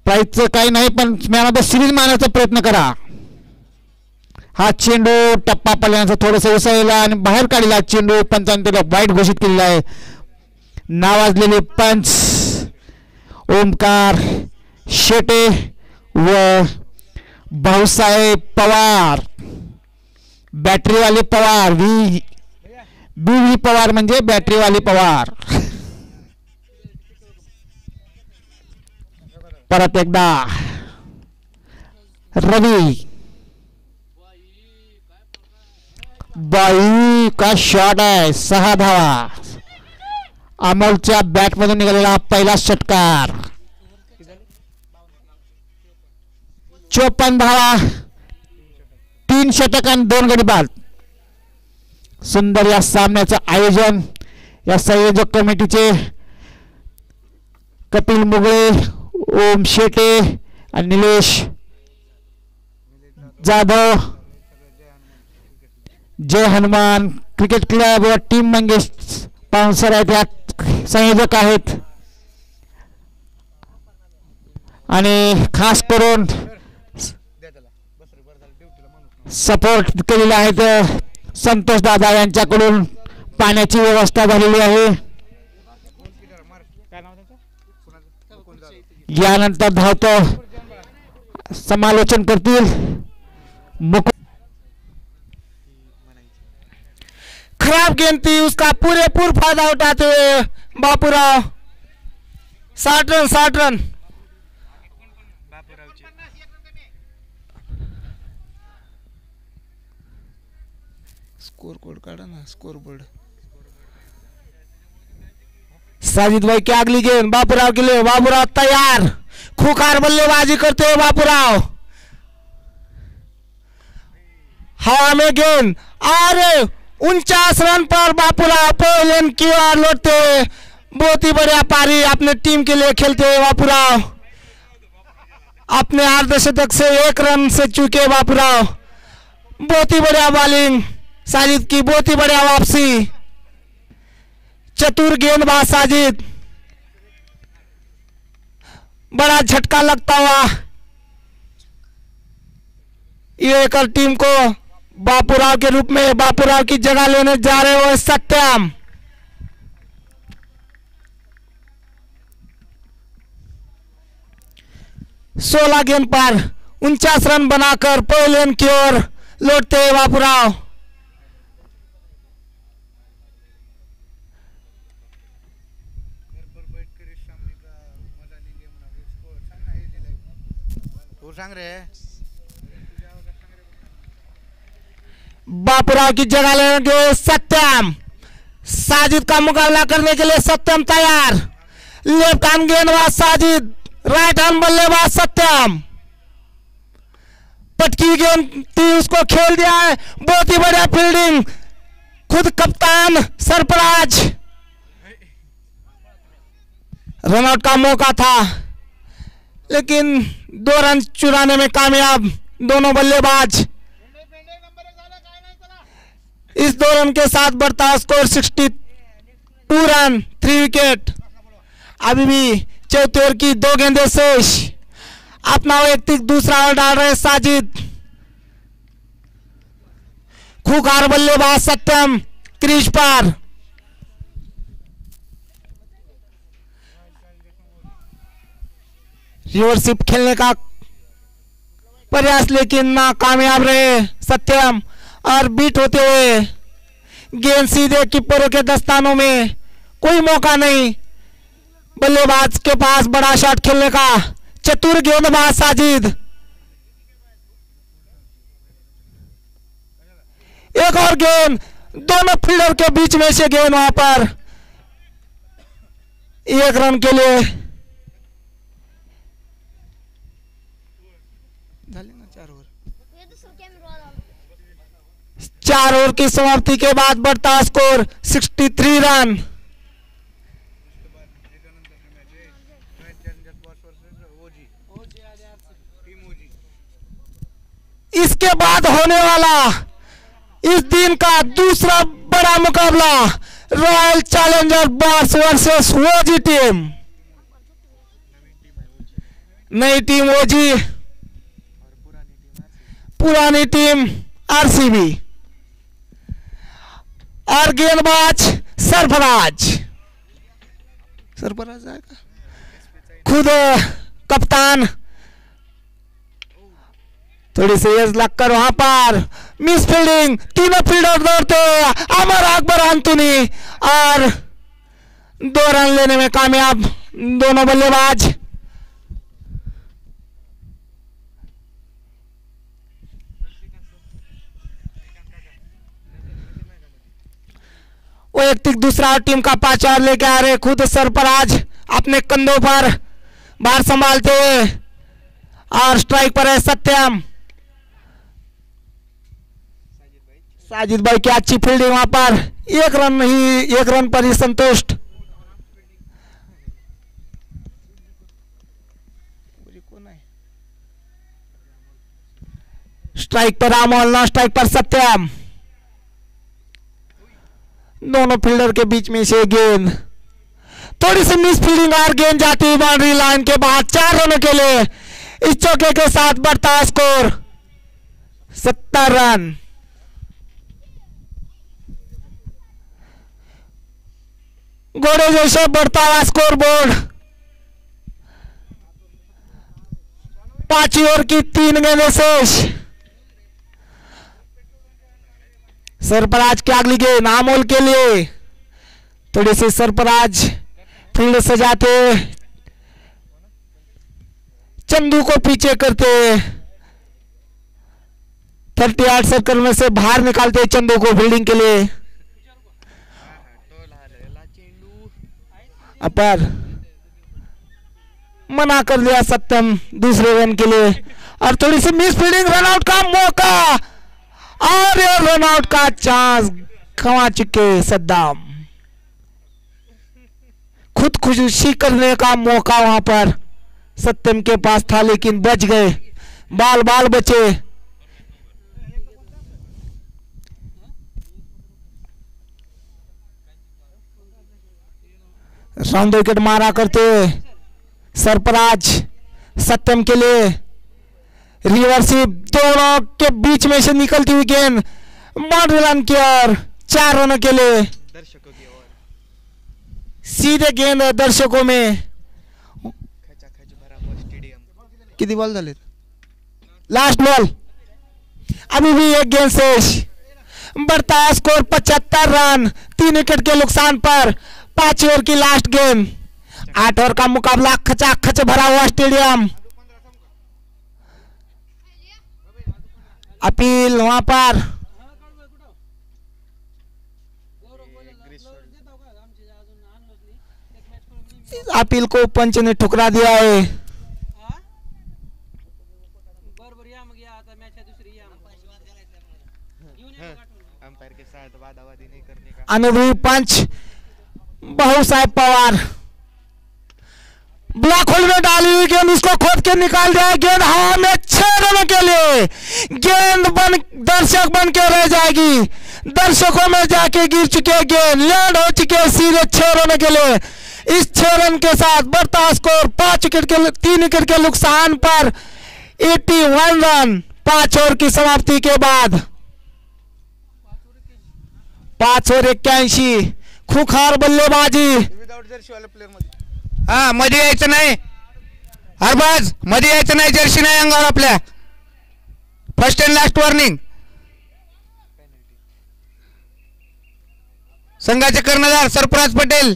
प्राईजचं काही नाही, पण मॅन ऑफ द सिरीज मारण्याचा प्रयत्न करा. हा चेंडू टप्पा पडल्यानंतर थोडंसं उसळला आणि बाहेर काढलेला चेंडू पंचांनी त्याला वाईट घोषित केलेला आहे. नावाजलेले पंच ओमकार शेटे व भाऊसाहेब पवार, बॅटरीवाले पवार, बी पवार म्हणजे बॅटरीवाले पवार. परत एकदा रवी, बाई का शॉट आहे. 6 धावा. अमोलच्या बॅट मधून निघालेला पहिला षटकार. 54 धावा, 3 षटक आणि 2 गडी बाद. सुंदर या सामन्याचं आयोजन या संयोजक कमिटीचे कपिल मुगळे, ओम शेटे आणि निलेश जाधव, जय हनुमान क्रिकेट क्लब व टीम मंगेश पावसर आहेत, यात संयोजक आहेत. आणि खास करून सपोर्ट केलेले आहेत संतोष दादा यांच्याकडून पाण्याची व्यवस्था झालेली आहे. यानंतर धावतो समालोचन करतील खराब गेंद थी, उसका पूरेपूर फायदा उठाते हुए बापूराव 60 रन. स्कोर बोर्ड काढा ना, स्कोर बोर्ड. साजिद भाई की अगली गेंद बापूराव के लिए. बापूराव तैयार, खूंखार बल्लेबाजी करते हुए बापूराव. हवा में गेंद और 49 रन पर बापूराव पहले की ओर लौटते हुए. बहुत ही बढ़िया पारी अपने टीम के लिए खेलते हुए बापूराव. अपने अर्धशतक से 1 रन से चूके बापूराव. बहुत ही बढ़िया बॉलिंग साजिद की, बहुत ही बढ़िया वापसी. चतुर गेंदबाज साजिद, बड़ा झटका लगता हुआ ये कर टीम को बापूराव के रूप में बापूराव की जगह लेने जा रहे हो सत्यम. सोलह गेंद पर 49 रन बनाकर पहले की ओर लौटते हैं बापूराव. बापूराव की जगह लेंगे सत्यम. साजिद का मुकाबला करने के लिए सत्यम तैयार. लेफ्ट हैंड गेंदबाज साजिद, राइट हैंड बल्लेबाज सत्यम. पटकी गेंद थी, उसको खेल दिया है. बहुत ही बढ़िया फील्डिंग, खुद कप्तान सरफराज. रनआउट का मौका था लेकिन 2 रन चुराने में कामयाब दोनों बल्लेबाज. इस 2 रन के साथ बढ़ता स्कोर 62 रन, 3 विकेट. अभी भी चौथे ओवर की 2 गेंदें शेष. अपना वैयक्तिक दूसरा ओवर डाल रहे साजिद. खूंखार बल्लेबाज सत्यम क्रीज पर. रिवर्सिप खेलने का प्रयास लेकिन नाकामयाब रहे सत्यम और बीट होते हुए गेंद सीधे कीपरों के दस्तानों में. कोई मौका नहीं बल्लेबाज के पास बड़ा शॉट खेलने का. चतुर गेंदबाज साजिद. एक और गेंद, दोनों फील्डर के बीच में से गेंद वहां पर 1 रन के लिए. 4 ओवर की समाप्ति के बाद बढ़ता स्कोर 63 रन. इसके बाद होने वाला इस दिन का दूसरा बड़ा मुकाबला रॉयल चैलेंजर बॉस वर्सेस ओजी टीम. नई टीम ओजी, पुरानी टीम आरसीबी। और गेंदबाज सरफराज, सरफराज आएगा खुद कप्तान। थोड़ी सी एज लगकर वहां पर मिस फील्डिंग, तीनों फील्डर दौड़ते, अमर अकबर अंतुनी और 2 रन लेने में कामयाब दोनों बल्लेबाज। वैयक्तिक दूसरा टीम का 5 ओवर लेके आ रहे खुद सरफराज अपने कंधों पर बाहर संभालते हुए। और स्ट्राइक पर है सत्यम। साजिद भाई की अच्छी फील्डिंग वहां पर, 1 रन नहीं, 1 रन पर ही संतुष्ट। स्ट्राइक पर रामोल, नॉन स्ट्राइक पर सत्यम। दोनों फील्डर के बीच में से गेंद, थोड़ी सी मिस फील्डिंग और गेंद जाती है बाउंड्री लाइन के बाद। 4 रनों के लिए इस चौके के साथ बढ़ता स्कोर 70 रन। घोड़े जैसे बढ़ता हुआ स्कोर बोर्ड। 5 ओवर की 3 गेंदें शेष। सरफराज की अगली गेंद आमोल के लिए। थोड़ी सी सरफराज फील्ड सजाते, चंदू को पीछे करते, 38 सर्कल में से बाहर निकालते चंदू को फील्डिंग के लिए। अपर मना कर दिया सत्यम दूसरे रन के लिए। और थोड़ी सी मिस फील्डिंग, रन आउट का मौका और रन आउट का चांस गंवा चुके सद्दाम। खुद खुशी करने का मौका वहां पर सत्यम के पास था लेकिन बच गए, बाल बाल बचे। राउंड विकेट मारा करते सरफराज सत्यम के लिए। रिवर्सिव दोनों के बीच में से निकलती हुई गेंद बाउंड्री लाइन की ओर, 4 रनों के लिए। सीधे गेंद दर्शकों में। कितनी बॉल झाले? लास्ट बॉल, अभी भी 1 गेंद शेष। बढ़ता है स्कोर 75 रन 3 विकेट के नुकसान पर। 5 ओवर की लास्ट गेंद। 8 ओवर का मुकाबला खचाखच भरा हुआ स्टेडियम। अपील वहां पर अपील को पंच ने ठुकरा दिया है। अनुभवी पंच बहु साहेब पवार ब्लॉक होल में डाली हुई गेंद, इसको खोद के निकाल दिया। गेंद हवा में 6 रनों के लिए। गेंद दर्शक बन के रह जाएगी, दर्शकों में जाके गिर चुके गेंद, लैंड हो चुके सीधे 6 रनों के लिए। इस 6 रन के साथ बढ़ता स्कोर 3 विकेट के नुकसान पर 81 रन 5 ओवर की समाप्ति के बाद। 5 ओवर 81 खुखार बल्लेबाजी। हा मध्ये यायचं नाही, हरबाज मध्ये यायचं नाही, जर्सी नाही अंगावर आपल्या। First and last warning. संघाचे कर्णधार सरफराज पटेल।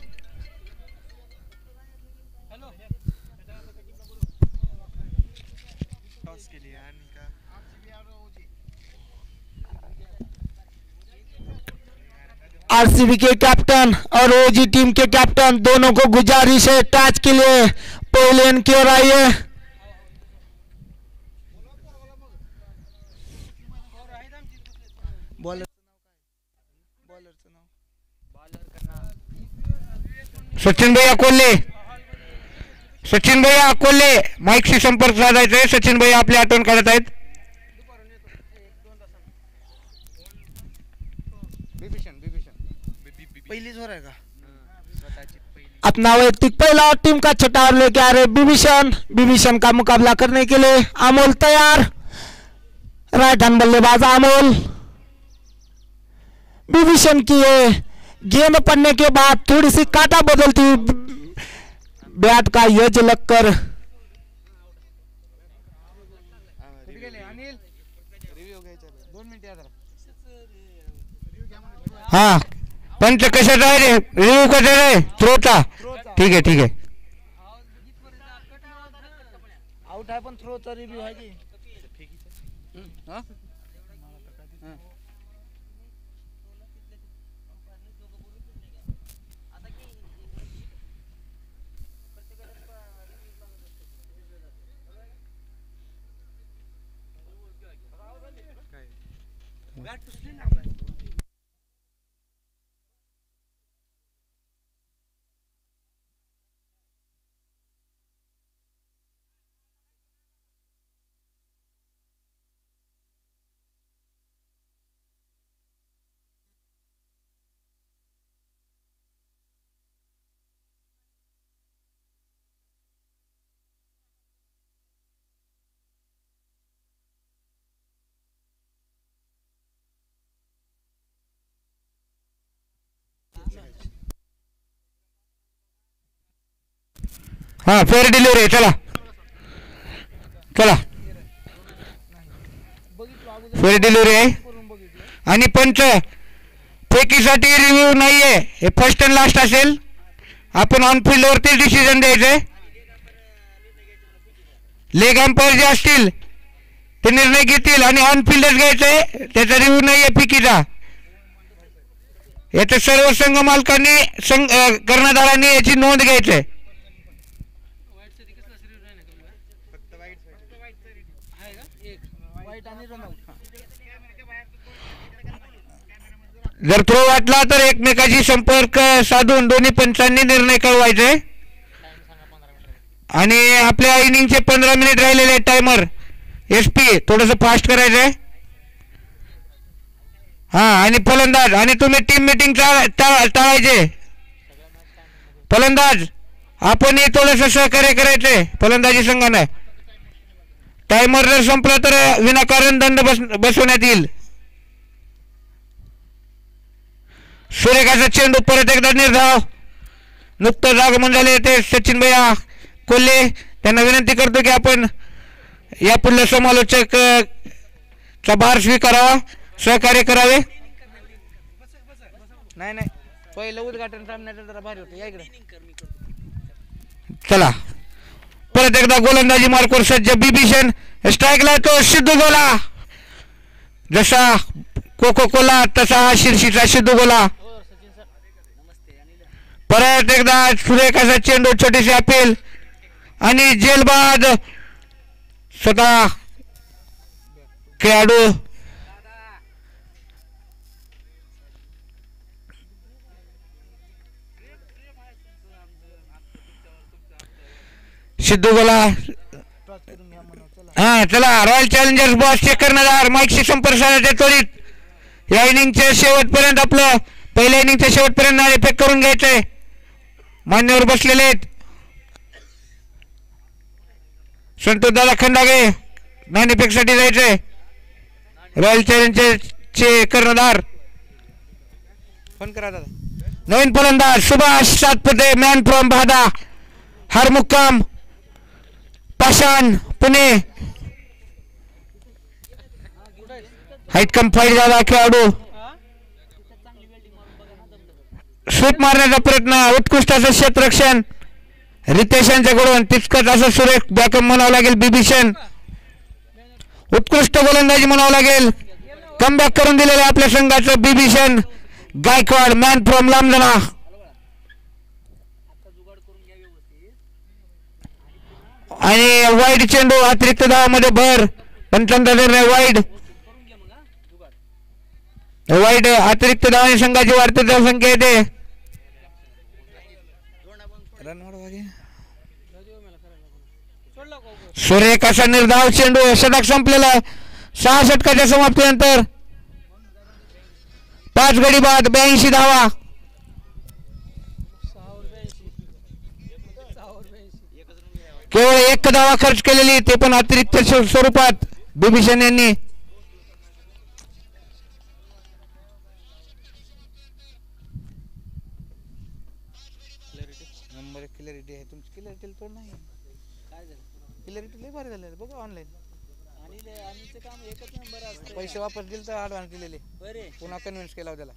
आरसीबी के कैप्टन और ओजी टीम के कैप्टन दोनों को गुजारिश है टच के लिए पवेलियन की ओर आइए। सचिन भैया कोल्हे, सचिन भैया कोल्हे माईकशी संपर्क साधायचा आहे। सचिन भैया आपली आठवण काढत आहेत। पहिलीच वर आहे का? स्वतःची पहिली अपना वैयक्तिक पहला और टीम का छठा ओवर लेके आ रहे विभीषण। विभीषण का मुकाबला करने के लिए अमोल तैयार। राइट हैंड बल्लेबाज अमोल। विभीषण की ये गेंद पड़ने के बाद थोड़ी सी काटा बदलती हुई बैट का यज लगकर हाँ पंच कशाचा आहे रे रिव्ह्यू कसा रे थ्रोचा ठीक आहे ठीक आहे आउट आहे पण थ्रोचा रिव्ह्यू आहे की हाँ फेर डिलिव्हरी चला चला फेर डिलिव्हरी आहे आणि पंच फेकीसाठी रिव्ह्यू नाहीये हे फर्स्ट अँड लास्ट असेल आपण ऑन फील्ड वरती डिसिजन द्यायचंय लेग एम्पायर जे असतील ते निर्णय घेतील आणि ऑन फील्डच घ्यायचंय त्याचा रिव्ह्यू नाहीये फेकीचा याचं सर्व संघ मालकांनी कर्णधारांनी याची नोंद घ्यायचंय जर थ्रो वाटला तर एकमेकाशी संपर्क साधून दोन्ही पंचांनी निर्णय कळवायचे आणि आपल्या इनिंगचे 15 मिनिट राहिलेले टायमर एसपी थोडंसं फास्ट करायचंय हा आणि फलंदाज आणि तुम्ही टीम मीटिंग टाळायचे फलंदाज आपणही थोडंसं सहकार्य करायचंय फलंदाजी संघाने टायमर जर संपला तर विनाकारण दंड बसवण्यात येईल सूर्यकाचा चेंडू परत एकदा निर्धाव नुकतंच आगमन झाले ते सचिन भैया कोल्हे त्यांना विनंती करतो की आपण या पुढल्या समालोचक चा भार स्वीकारावा सहकार्य करावे नाही नाही पहिलं उद्घाटन सामन्याचं जरा भारी होतं या इकडे चला परत एकदा गोलंदाजी मार्कवर सज्ज विभीषण स्ट्राईकला तो सिद्धू गोला जसा कोको कोला तसा हा शिर्षीचा सिद्धू गोला परत एकदा सुरेखाचा चेंडू छोटीशी अपील आणि जेलबाद स्वतः खेळाडू सिद्धू गोला हा चला रॉयल चॅलेंजर्स बॉस चेक करणार माईकशी संपर्क साधायचे त्वरित या इनिंगच्या शेवटपर्यंत आपलं पहिल्या इनिंगच्या शेवटपर्यंत नाणे फेक करून घ्यायचंय मान्यवर बसलेले आहेत संतोष दादा खंडागे नाणेफेकसाठी जायचंय रॉयल चॅलेंजर्सचे कर्णधार फोन करा दादा नवीन फलंदाज सुभाष सातपुते मॅन फ्रॉम भादा हर मुक्काम पाषाण पुणे हाईट कम फाईट झाला खेळाडू स्वीप मारण्याचा प्रयत्न उत्कृष्ट असं क्षेत्ररक्षण रितेश यांच्याकडून तितकंच असं सुरेख बॅकअप म्हणावं लागेल विभीषण उत्कृष्ट गोलंदाजी म्हणावं लागेल कमबॅक करून दिलेलं आपल्या संघाचं विभीषण गायकवाड मॅन फ्रॉम लांबजना आणि वाईड चेंडू अतिरिक्त धावामध्ये भर पंचांचा निर्णय वाईड अतिरिक्त धावाने संघाची वाढती धावसंख्या येते सुरेख असा निर्धाव चेंडू षटक संपलेला 6 षटकाच्या समाप्तीनंतर 5 गडी बाद 82 धावा केवळ एक धावा खर्च केलेली, ते पण अतिरिक्त स्वरूपात बिभीषण यांनी. क्लॅरिटी आहे तुमची, क्लॅरिटी तो नाही क्लॅरिटी लय भारी झालेलं बघा ऑनलाईन. पैसे वापस दिले तर ॲडव्हान्स दिलेले, पुन्हा कन्व्हिन्स केला त्याला.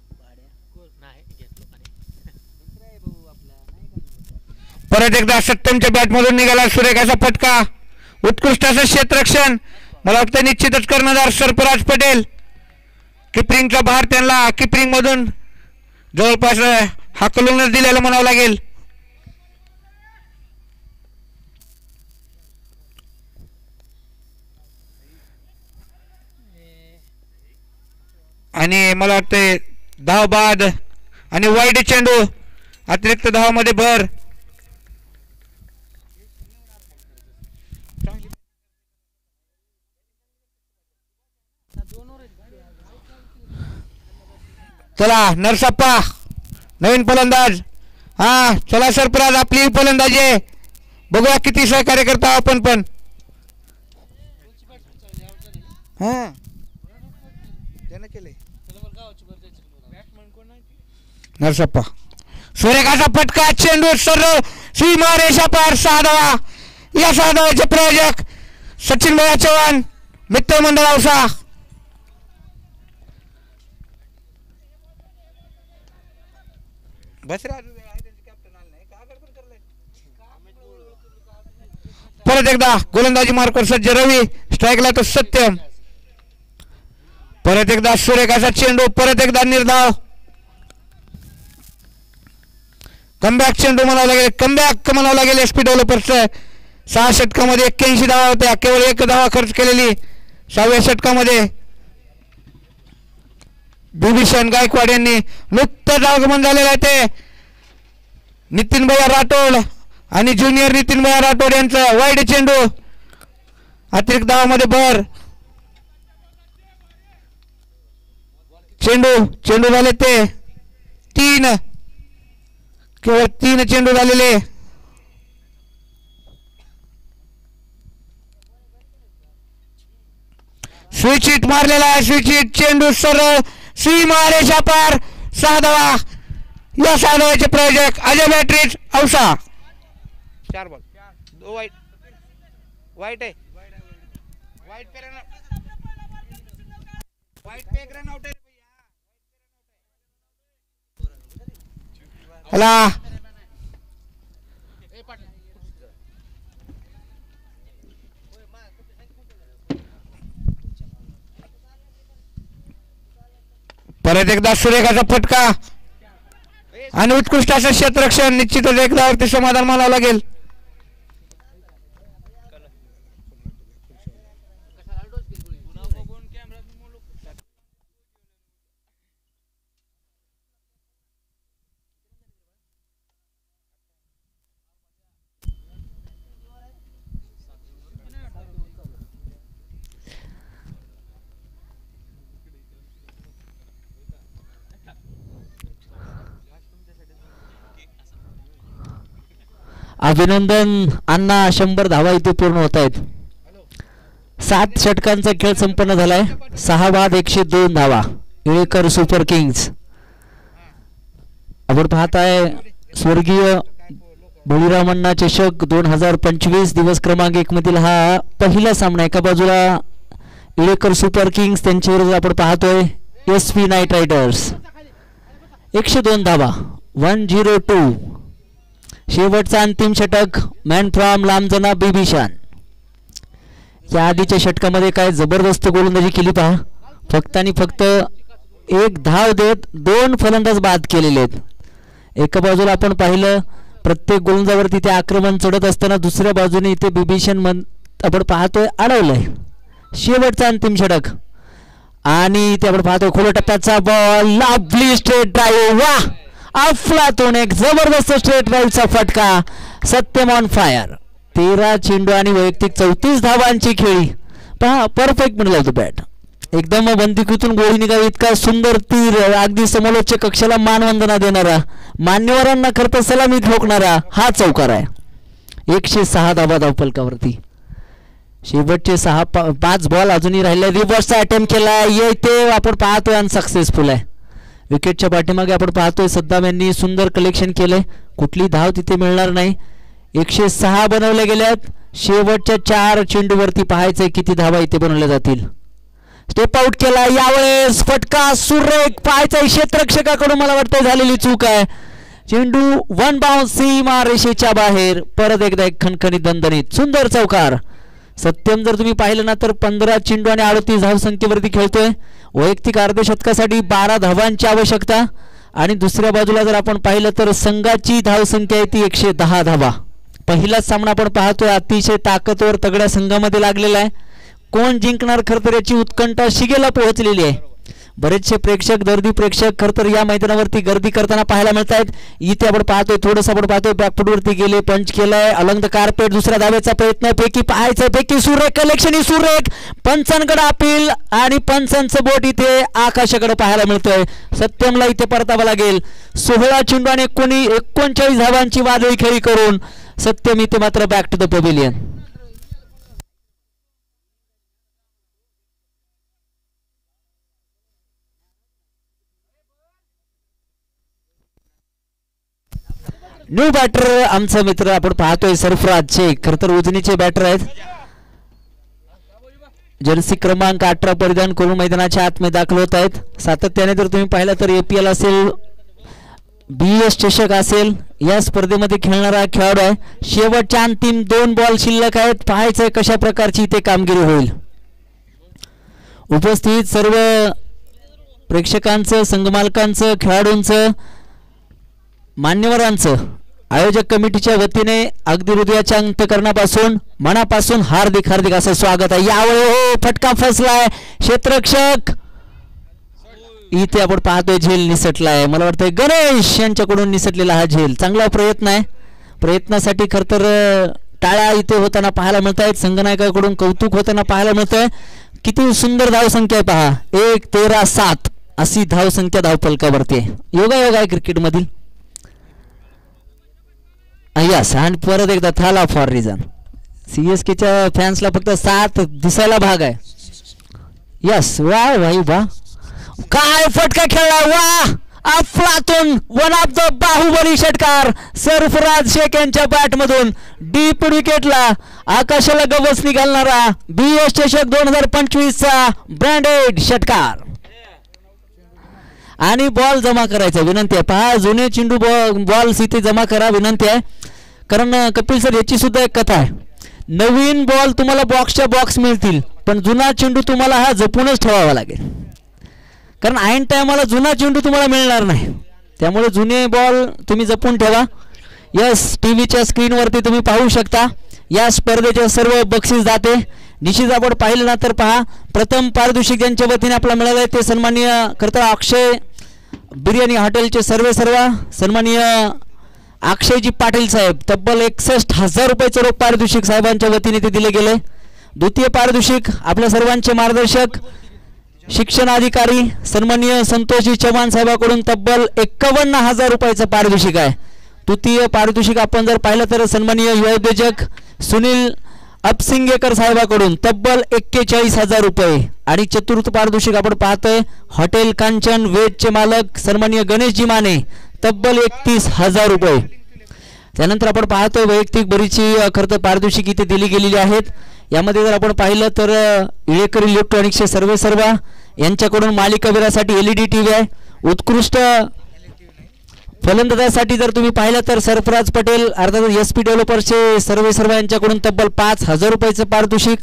परत एकदा सत्तमच्या बॅटमधून निघाला सुरेख असा फटका, उत्कृष्ट असं क्षेत्ररक्षण. मला वाटतं निश्चितच कर्णधार सरफराज पटेल किपरिंगचा भार त्यांना किपरिंग मधून जवळपास हाकलूनच दिलेलं म्हणावं लागेल. आणि मला वाटतंय धाव बाद आणि वाईड चेंडू, अतिरिक्त धावामध्ये भर. चला नरसप्पा नवीन फलंदाज. हा चला सरफराज आपली फलंदाजी आहे, बघूया किती सहकार्य करता आपण पण. हा त्यानं केलंय नरसप्पा. सुरेखाचा फटका, चेंडू सरळ सीमा रेषा पार, 6 धावा. या 6 धावाचे प्रायोजक सचिन भैया चव्हाण, मित्रमंडळ औसा. परत एकदा गोलंदाजी मार्कवर सज्ज रवी, स्ट्राईकला तो सत्यम. परत एकदा सुरेखाचा चेंडू, परत एकदा निर्धाव. कमबॅक चेंडू म्हणावं लागेल, कमबॅक म्हणावं लागेल एसपी डेव्हलपर्सचं. 6 षटकामध्ये 81 धावा होत्या, केवळ 1 धावा खर्च केलेली 6व्या षटकामध्ये. बिभीषण गायकवाड यांनी नुकतंच आगमन झालेलं आहे ते नितीन भैया राठोड आणि ज्युनियर नितीन भैया राठोड यांचं वाईड चेंडू, अतिरिक्त धावामध्ये भर. चेंडू झाले ते 3, केवळ 3 चेंडू झालेले. स्विच हिट मारलेला आहे, स्विच हिट, चेंडू सरळ सीमा रेषा पार, 6 धावा. या 6 धावाचे प्रायोजक अजय बॅटरीज औसा. 4 बॉल 2 वाईट, वाईट आहे, वाईट पे रन, वाईट पे रन आउट आहे. हला परत एकदा सुरेखाचा फटका आणि उत्कृष्ट असं क्षेत्ररक्षण. निश्चितच एकदावरती समाधान मानावं लागेल. अभिनंदन अण्णा, 100 धावा इथे पूर्ण होत आहेत. 7 षटकांचा खेळ संपन्न झालाय. 6 बाद 102 धावा. इळेकर सुपर किंग्स. आपण पाहत आहे स्वर्गीय बळीरामण्णा चषक 2025 दिवस क्रमांक 1 मधील हा पहिला सामना. एका बाजूला इळेकर सुपर किंग्स, त्यांच्या विरुद्ध आपण पाहतोय एसपी नाईट रायडर्स. 102 धावा, 102. शेवटचा अंतिम षटक मॅन फ्रॉम लांबजना बिभीषण. या आधीच्या षटकामध्ये काय जबरदस्त गोलंदाजी केली पहा. फक्त आणि फक्त 1 धाव देत 2 फलंदाज बाद केलेले आहेत. एका बाजूला आपण पाहिलं प्रत्येक गोलंदाजावरती ते आक्रमण चढत असताना दुसऱ्या बाजूने इथे बिभीषण आपण पाहतोय अडवलंय. शेवटचा अंतिम षटक आणि इथे आपण पाहतोय खोल टप्प्याचा बॉल, लवली स्ट्रेट ड्राईव्ह. वाह, अफलातून एक जबरदस्त स्ट्रेट ड्राईव्हचा फटका. Satyam on fire. 13 चेंडू आणि वैयक्तिक 34 धावांची खेळी. पहा, परफेक्ट म्हणलं होतं बॅट. एकदम बंदिकीतून गोळी निघावी इतका सुंदर तीर, अगदी समोरच्या कक्षाला मानवंदना देणारा, मान्यवरांना खरं तर सलामी ठोकणारा हा चौकार आहे. 106 धावा धावफलकावरती. शेवटचे 5 बॉल अजूनही राहिले. रिव्हर्सचा अटेम्प्ट केला येते आपण पाहतोय आणि सक्सेसफुल आहे. विकेटच्या पाठीमागे आपण पाहतोय सद्दाम यांनी सुंदर कलेक्शन केले. कुठली धाव तिथे मिळणार नाही. 106 बनवले गेल्यात. शेवटच्या 4 चेंडूवरती पाहायचंय किती धावा इथे बनवल्या जातील. स्टेप आउट केला यावेळेस फटका सुरेख पाहायचा क्षेत्ररक्षकाकडून मला वाटतं झालेली चूक आहे. चेंडू 1 बाउन्स सीमा रेषेच्या बाहेर. परत एकदा एक खणखणीत दणदणीत सुंदर चौकार. सत्यम जर तुम्ही पाहिलं ना तर 15 चेंडू आणि 38 धावसंख्येवरती खेळतोय. वैयक्तिक अर्धशतकासाठी 12 धावांची आवश्यकता आणि दुसऱ्या बाजूला जर आपण पाहिलं तर संघाची धावसंख्या आहे ती 110 धावा. पहिलाच सामना आपण पाहतोय अतिशय ताकदवर तगड्या संघामध्ये लागलेला आहे. कोण जिंकणार खरं तर याची उत्कंठा शिगेला पोहोचलेली आहे. बरेचसे प्रेक्षक दर्दी प्रेक्षक खरं तर या मैदानावरती गर्दी करताना पाहायला मिळत आहेत. इथे आपण पाहतोय थोडंसं आपण पाहतोय बॅकफुटवरती गेले पंच केलाय अलंग द कार्पेट. दुसऱ्या धावेचा प्रयत्न पैकी पाहायचं पैकी सुरेख कलेक्शन ही सुरेख. पंचांकडे अपील आणि पंचांचं बोट इथे आकाशाकडे पाहायला मिळतोय. सत्यमला इथे परतावं लागेल. 16 चेंडू आणि 39 धावांची वादळी खेळी करून सत्यम इथे मात्र back to the pavilion. New batter आमचा मित्र आपण पाहतोय सरफराज शेख. खरं तर उजनीचे बॅटर आहेत. जर्सी क्रमांक 18 परिधान करून मैदानाच्या आतमध्ये दाखल होत आहेत. सातत्याने जर तुम्ही पाहिलं तर APL असेल BS चषक असेल या स्पर्धेमध्ये खेळणारा खेळाडू आहे. शेवटच्या अंतिम 2 बॉल शिल्लक आहेत. पाहायचंय कशा प्रकारची इथे कामगिरी होईल. उपस्थित सर्व प्रेक्षकांचं संघमालकांचं खेळाडूंचं मान्यवरांचं आयोजक कमिटीच्या वतीने अगदी हृदयाच्या अंतःकरणापासून मनापासून हार्दिक हार्दिक असं स्वागत आहे. यावेळी फटका फसलाय क्षेत्ररक्षक. इथे आपण पाहतोय झेल निसटलाय. मला वाटतंय गणेश यांच्याकडून निसटलेला हा झेल. चांगला प्रयत्न आहे. प्रयत्नासाठी खरं तर टाळ्या इथे होताना पाहायला मिळत आहेत. संघनायकाकडून कौतुक होताना पाहायला मिळतंय. किती सुंदर धावसंख्या आहे पहा. 1-13-7 अशी धावसंख्या धावफलकावरती आहे. योगायोग आहे क्रिकेटमधील. यस आणि परत एकदा थाला फॉर रिझन. CSKच्या फॅन्सला फक्त 7 दिसायला भाग आहे. यस वा भाई वा काय फटका खेळला वा. अफलातून वन ऑफ द बाहुबली षटकार सरफराज शेख यांच्या बॅट मधून डीप विकेटला आकाशाला गवसणी घालणारा BS चषक 2025 चा ब्रँडेड षटकार. आणि बॉल जमा करायचा विनंती आहे. पहा जुने चेंडू बॉल्स इथे जमा करा विनंती आहे. कारण कपिल सर याची सुद्धा एक कथा आहे. नवीन बॉल तुम्हाला बॉक्सच्या बॉक्स मिळतील पण जुना चेंडू तुम्हाला हा जपूनच ठेवावा लागेल. कारण ऐन टायमाला जुना चेंडू तुम्हाला मिळणार नाही. त्यामुळे जुने बॉल तुम्ही जपून ठेवा. यस टीव्हीच्या स्क्रीनवरती तुम्ही पाहू शकता या स्पर्धेचे सर्व बक्षीस दाते. निश्चित आपण पाहिलं ना तर पहा प्रथम पारितोषिक ज्यांच्या वतीने आपल्याला मिळालं आहे ते सन्माननीय खरं अक्षय बिर्याणी हॉटेलचे सर्व सन्माननीय अक्षयजी पाटील साहेब. तब्बल 61,000 रुपयाचं रोख पारितोषिक साहेबांच्या वतीने ते दिले गेले. द्वितीय पारितोषिक आपल्या सर्वांचे मार्गदर्शक शिक्षण अधिकारी सन्माननीय संतोषजी चव्हाण साहेबांकडून तब्बल 51,000 रुपयाचं पारितोषिक आहे. तृतीय पारितोषिक आपण जर पाहिलं तर सन्माननीय युवा उद्योजक सुनील अपसिंगेकर साहेबांकडून तब्बल 41,000 रुपये. आणि चतुर्थ पारितोषिक आपण पाहतोय हॉटेल कांचन वेजचे मालक सन्माननीय गणेशजी माने तब्बल 31,000 रुपये. त्यानंतर आपण पाहतोय वैयक्तिक बरीचशी खरं पारितोषिक इथे दिली गेलेली आहेत. यामध्ये जर आपण पाहिलं तर इळेकर इलेक्ट्रॉनिक्सचे सर्व यांच्याकडून मालिकावीरासाठी LED TV आहे. उत्कृष्ट फलंदाजासाठी जर तुम्ही पाहिलं तर सरफराज पटेल अर्थात SP डेव्हलपर्सचे सर्व यांच्याकडून तब्बल 5,000 रुपयाचं पारितोषिक.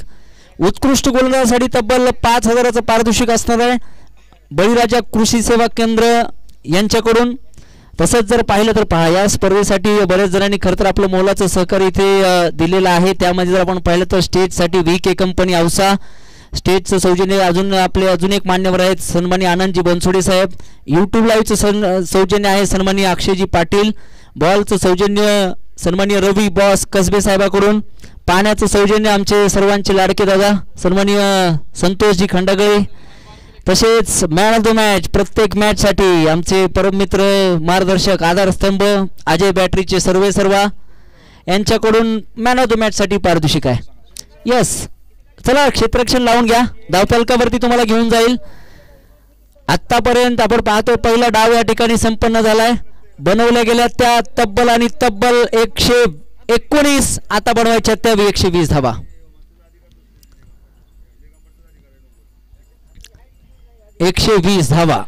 उत्कृष्ट गोलंदाजासाठी तब्बल 5,000चं पारितोषिक असणार आहे बळीराजा कृषी सेवा केंद्र यांच्याकडून. तसंच जर पाहिलं तर पहा या स्पर्धेसाठी बऱ्याच जणांनी खरं तर आपलं मोलाचं सहकार्य इथे दिलेलं आहे. त्यामध्ये जर आपण पाहिलं तर स्टेजसाठी VK कंपनी औसा. स्टेजचं सौजन्य अजून एक मान्यवर आहेत सन्माननीय आनंदजी बनसोडे साहेब. YouTube लाईव्हचं सौजन्य आहे सन्माननीय अक्षयजी पाटील. बॉलचं सौजन्य सन्माननीय रवी बॉस कसबे साहेबांकडून. पाण्याचं सौजन्य आमचे सर्वांचे लाडके दादा सन्माननीय संतोषजी खंडागळे. तसेच मॅन ऑफ द मॅच प्रत्येक मॅचसाठी आमचे परममित्र मार्गदर्शक आधारस्तंभ अजय बॅटरीचे सर्व यांच्याकडून मॅन ऑफ द मॅच साठी पारितोषिक आहे. यस, चला क्षेत्ररक्षण लावून घ्या, धावफलकावरती तुम्हाला घेऊन जाईल. आतापर्यंत आपण पाहतो पहिला डाव या ठिकाणी संपन्न झालाय. बनवल्या गेल्या त्या तब्बल आणि तब्बल 119, आता बनवायच्या त्या 120 धावा. धावा,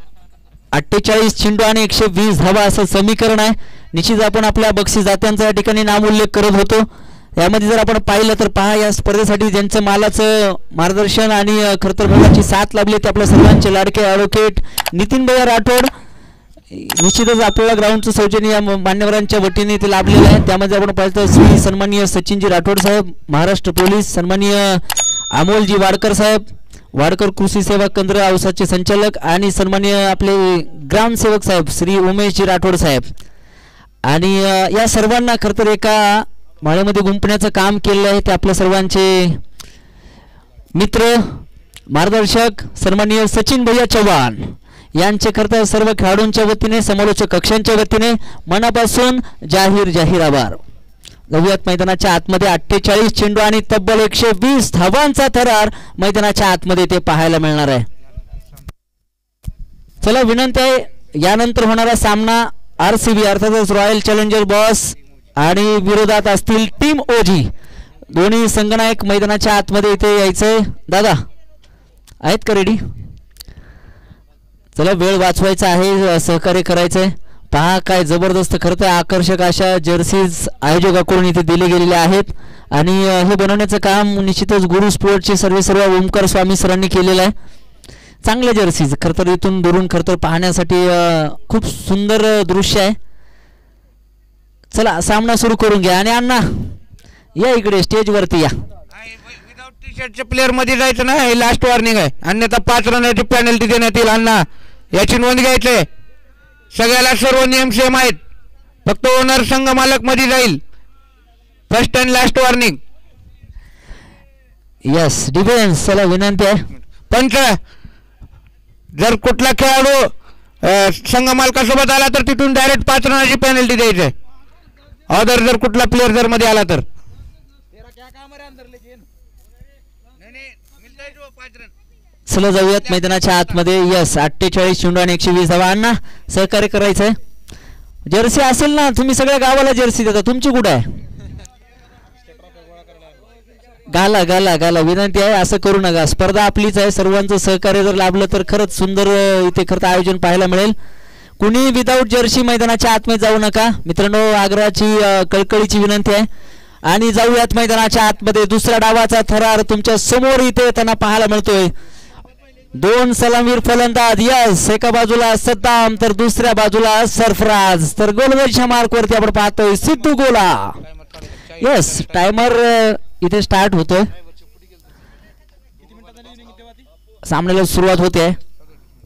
48 चेंडू आणि 120 धावा असं समीकरण आहे. निश्चित आपण आपल्या बक्षीस दात्यांचा या ठिकाणी नाम उल्लेख करत होतो. यामध्ये जर आपण पाहिलं तर पहा, या स्पर्धेसाठी ज्यांचं मालाचं मार्गदर्शन आणि खरं तर मोलाची साथ लाभली ते आपल्या सर्वांचे लाडके ॲडव्होकेट नितीन भैया राठोड. निश्चितच आपल्याला ग्राउंडचं सौजन्य या मान्यवरांच्या वतीने ते लाभलेलं आहे. त्यामध्ये आपण पाहिलं श्री सन्माननीय सचिनजी राठोड साहेब, महाराष्ट्र पोलीस, सन्माननीय अमोलजी वाडकर साहेब, वाडकर कृषी सेवा केंद्र औसाचे संचालक, आणि सन्माननीय आपले ग्रामसेवक साहेब श्री उमेशजी राठोड साहेब. आणि या सर्वांना खरं तर एका माळेमध्ये गुंफण्याचं काम केलेलं आहे ते आपल्या सर्वांचे मित्र, मार्गदर्शक सन्माननीय सचिन भैया चव्हाण यांचे खरं तर सर्व खेळाडूंच्या वतीने, समालोचक कक्षांच्या वतीने मनापासून जाहीर आभार. जाऊयात मैदानाच्या आतमध्ये. 48 चेंडू आणि तब्बल 120 धावांचा थरार मैदानाच्या आतमध्ये ते पाहायला मिळणार आहे. चला, विनंती आहे, यानंतर होणारा सामना RCB अर्थातच रॉयल चॅलेंजर बॉस आणि विरोधात असतील टीम ओजी. दोन्ही संघनायक मैदानाच्या आतमध्ये इथे यायचंय. दादा आहेत का रेडी? चला, वेळ वाचवायचा आहे, सहकार्य करायचंय. पहा काय जबरदस्त खरं तर आकर्षक अशा जर्सीज आयोजकाकडून इथे दिले गेलेले आहेत. आणि हे बनवण्याचं काम निश्चितच गुरु स्पोर्टचे सर्व ओमकार स्वामी सरांनी केलेलं आहे. चांगल्या जर्सीज खरं तर इथून दुरून खरं तर पाहण्यासाठी खूप सुंदर दृश्य आहे. चला, सामना सुरू करून घ्या. आणि अण्णा या इकडे स्टेजवरती या. विदाउट टी शर्टच्या प्लेअर मध्ये जायचं ना, हे लास्ट वॉर्निंग आहे, अन्यथा 5 रनाची पेनल्टी देण्यात येईल. अण्णा याची नोंद घ्यायचंय. सगळ्याला सर्व नियम सेम आहेत, फक्त ओनर संघ मालक मध्ये जाईल. First and last warning. Yes, defence. चला, विनंती आहे पंच, जर कुठला खेळाडू संघ मालकासोबत आला तर तिथून डायरेक्ट 5 रनाची पेनल्टी द्यायची. अदर जर कुठला प्लेअर जर मध्ये आला तर चला जाऊयात मैदानाच्या आतमध्ये. यस, 48 चेंडू आणि 120 धावा. अण्णा सहकार्य करायचंय. जर्सी असेल ना, तुम्ही सगळ्या गावाला जर्सी देता, तुमची कुठे आहे? गाला गाला गाला, विनंती आहे असं करू नका. स्पर्धा आपलीच आहे, सर्वांचं सहकार्य जर लाभलं तर खरंच सुंदर इथे खरं आयोजन पाहायला मिळेल. कुणी विदाऊट जर्सी मैदानाच्या आतमध्ये जाऊ नका मित्रांनो, आग्रहाची कळकळीची विनंती आहे. आणि जाऊयात मैदानाच्या आतमध्ये. दुसऱ्या डावाचा थरार तुमच्या समोर इथे त्यांना पाहायला मिळतोय. 2 सलामीर फलंदाज. यस, एका बाजूला सद्दाम तर दुसऱ्या बाजूला सरफराज. तर गोलवरच्या मार्कवरती आपण पाहतोय सिद्धू गोला. यस, टायमर इथे स्टार्ट होतोय. सामन्याला सुरुवात होते.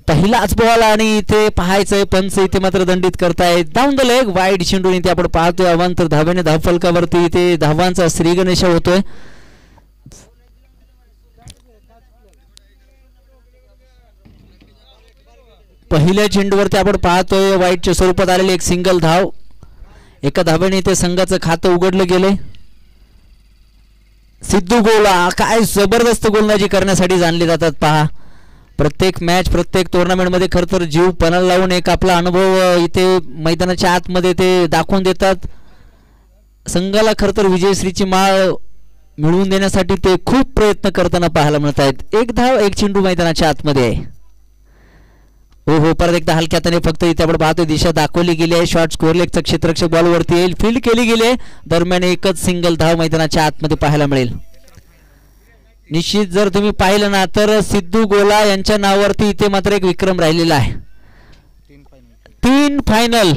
पहिलाच बॉल आणि इथे पाहायचंय पंच इथे मात्र दंडित करतायत. डाऊन द लेग वाईड चेंडू इथे आपण पाहतोय. अवांतर धावेने धावफलकावरती इथे धावांचा श्रीगणेश होतोय. पहिल्या चेंडूवरती आपण पाहतोय वाईटच्या स्वरूपात आलेले एक सिंगल धाव. एका धावेने इथे संघाचं खातं उघडलं गेले. सिद्धू गोला काय जबरदस्त गोलंदाजी करण्यासाठी जाणले जातात. पहा, प्रत्येक मॅच प्रत्येक टुर्नामेंटमध्ये खरं तर जीव पणाला लावून एक आपला अनुभव इथे मैदानाच्या आतमध्ये ते दाखवून देतात. संघाला खरं तर विजयश्रीची माळ मिळवून देण्यासाठी ते खूप प्रयत्न करताना पाहायला मिळत आहेत. एक धाव एक चेंडू मैदानाच्या आतमध्ये आहे. हो, परत एकदा हलक्या हाताने फक्त इथे आपण पाहतोय दिशा दाखवली गेली आहे. शॉर्ट स्कोअर लेगचा क्षेत्ररक्षक बॉलवरती येईल. फील्ड केली गेली. दरम्यान एकच सिंगल धाव मैदानाच्या आतमध्ये पाहायला मिळेल. निश्चित जर तुम्ही पाहिलं ना तर सिद्धू गोला यांच्या नावावरती इथे मात्र एक विक्रम राहिलेला आहे. 3 फायनल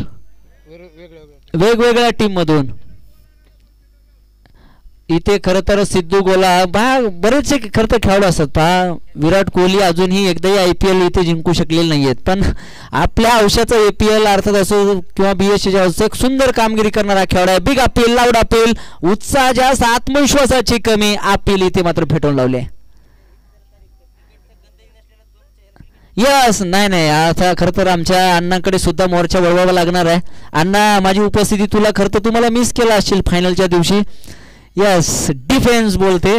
वेगवेगळ्या टीम मधून इथे खरं तर सिद्धू गोला बरेचसे खरं तर खेळाडू असतात. पहा, विराट कोहली अजूनही एकदाही IPL इथे जिंकू शकलेले नाहीयेत, पण आपल्या औषधाचा APL अर्थात असो किंवा BSCच्या असो एक सुंदर कामगिरी करणारा खेळाडू आहे. बिग अपील, लाऊड अपील, उत्साह जास्त, आत्मविश्वासाची कमी, अपील इथे मात्र फेटून लावले. यस नाही नाही आता खरं तर आमच्या अण्णांकडे सुद्धा मोर्चा वळवावा लागणार आहे. अण्णा माझी उपस्थिती तुला खरं तर तुम्हाला मिस केला असेल फायनलच्या दिवशी. यस डिफेन्स बोलते.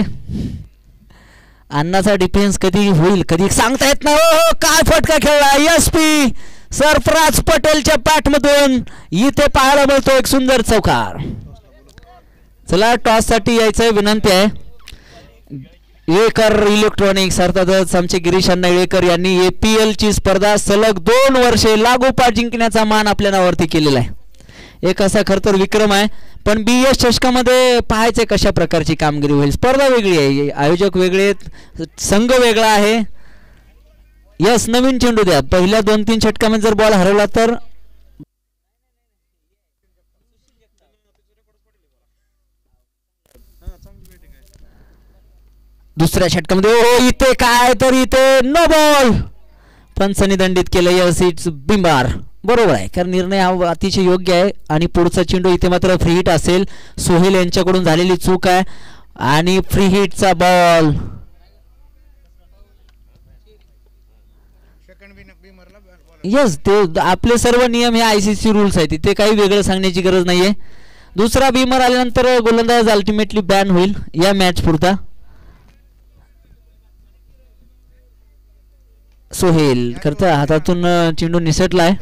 अण्णाचा डिफेन्स कधी होईल कधी सांगता येत नाही. हो काय फटका खेळला SP सरफराज पटेलच्या बॅटमधून इथे पाहायला मिळतो एक सुंदर चौकार. चला टॉस साठी यायचं विनंती आहे. इळेकर इलेक्ट्रॉनिक्स अर्थातच आमचे गिरीश अण्णा इळेकर यांनी APL ची स्पर्धा सलग 2 वर्षे लागोपाठ जिंकण्याचा मान आपल्या नावावरती केलेला आहे. एक असा खरं तर विक्रम आहे. पण BS चषकामध्ये पाहायचे कशा प्रकारची कामगिरी होईल. स्पर्धा वेगळी आहे, आयोजक वेगळे, संघ वेगळा आहे. यस नवीन चेंडू द्या. पहिल्या 2-3 षटकामध्ये जर बॉल हरवला तर दुसऱ्या षटकामध्ये हो इथे काय तर इथे नो बॉल पंचांनी दंडित केलं. यस इट्स बिंबार. बरोबर आहे कारण निर्णय हा अतिशय योग्य आहे. आणि पुढचा चेंडू इथे मात्र फ्री हिट असेल. सोहेल यांच्याकडून झालेली चूक आहे आणि फ्री हिटचा बॉल. यस ते आपले सर्व नियम हे ICC रूल्स आहेत. तिथे काही वेगळं सांगण्याची गरज नाहीये. दुसरा बीमर आल्यानंतर गोलंदाज अल्टिमेटली बॅन होईल या मॅच पुरता. सोहेल करता हातातून चेंडू निसटलाय.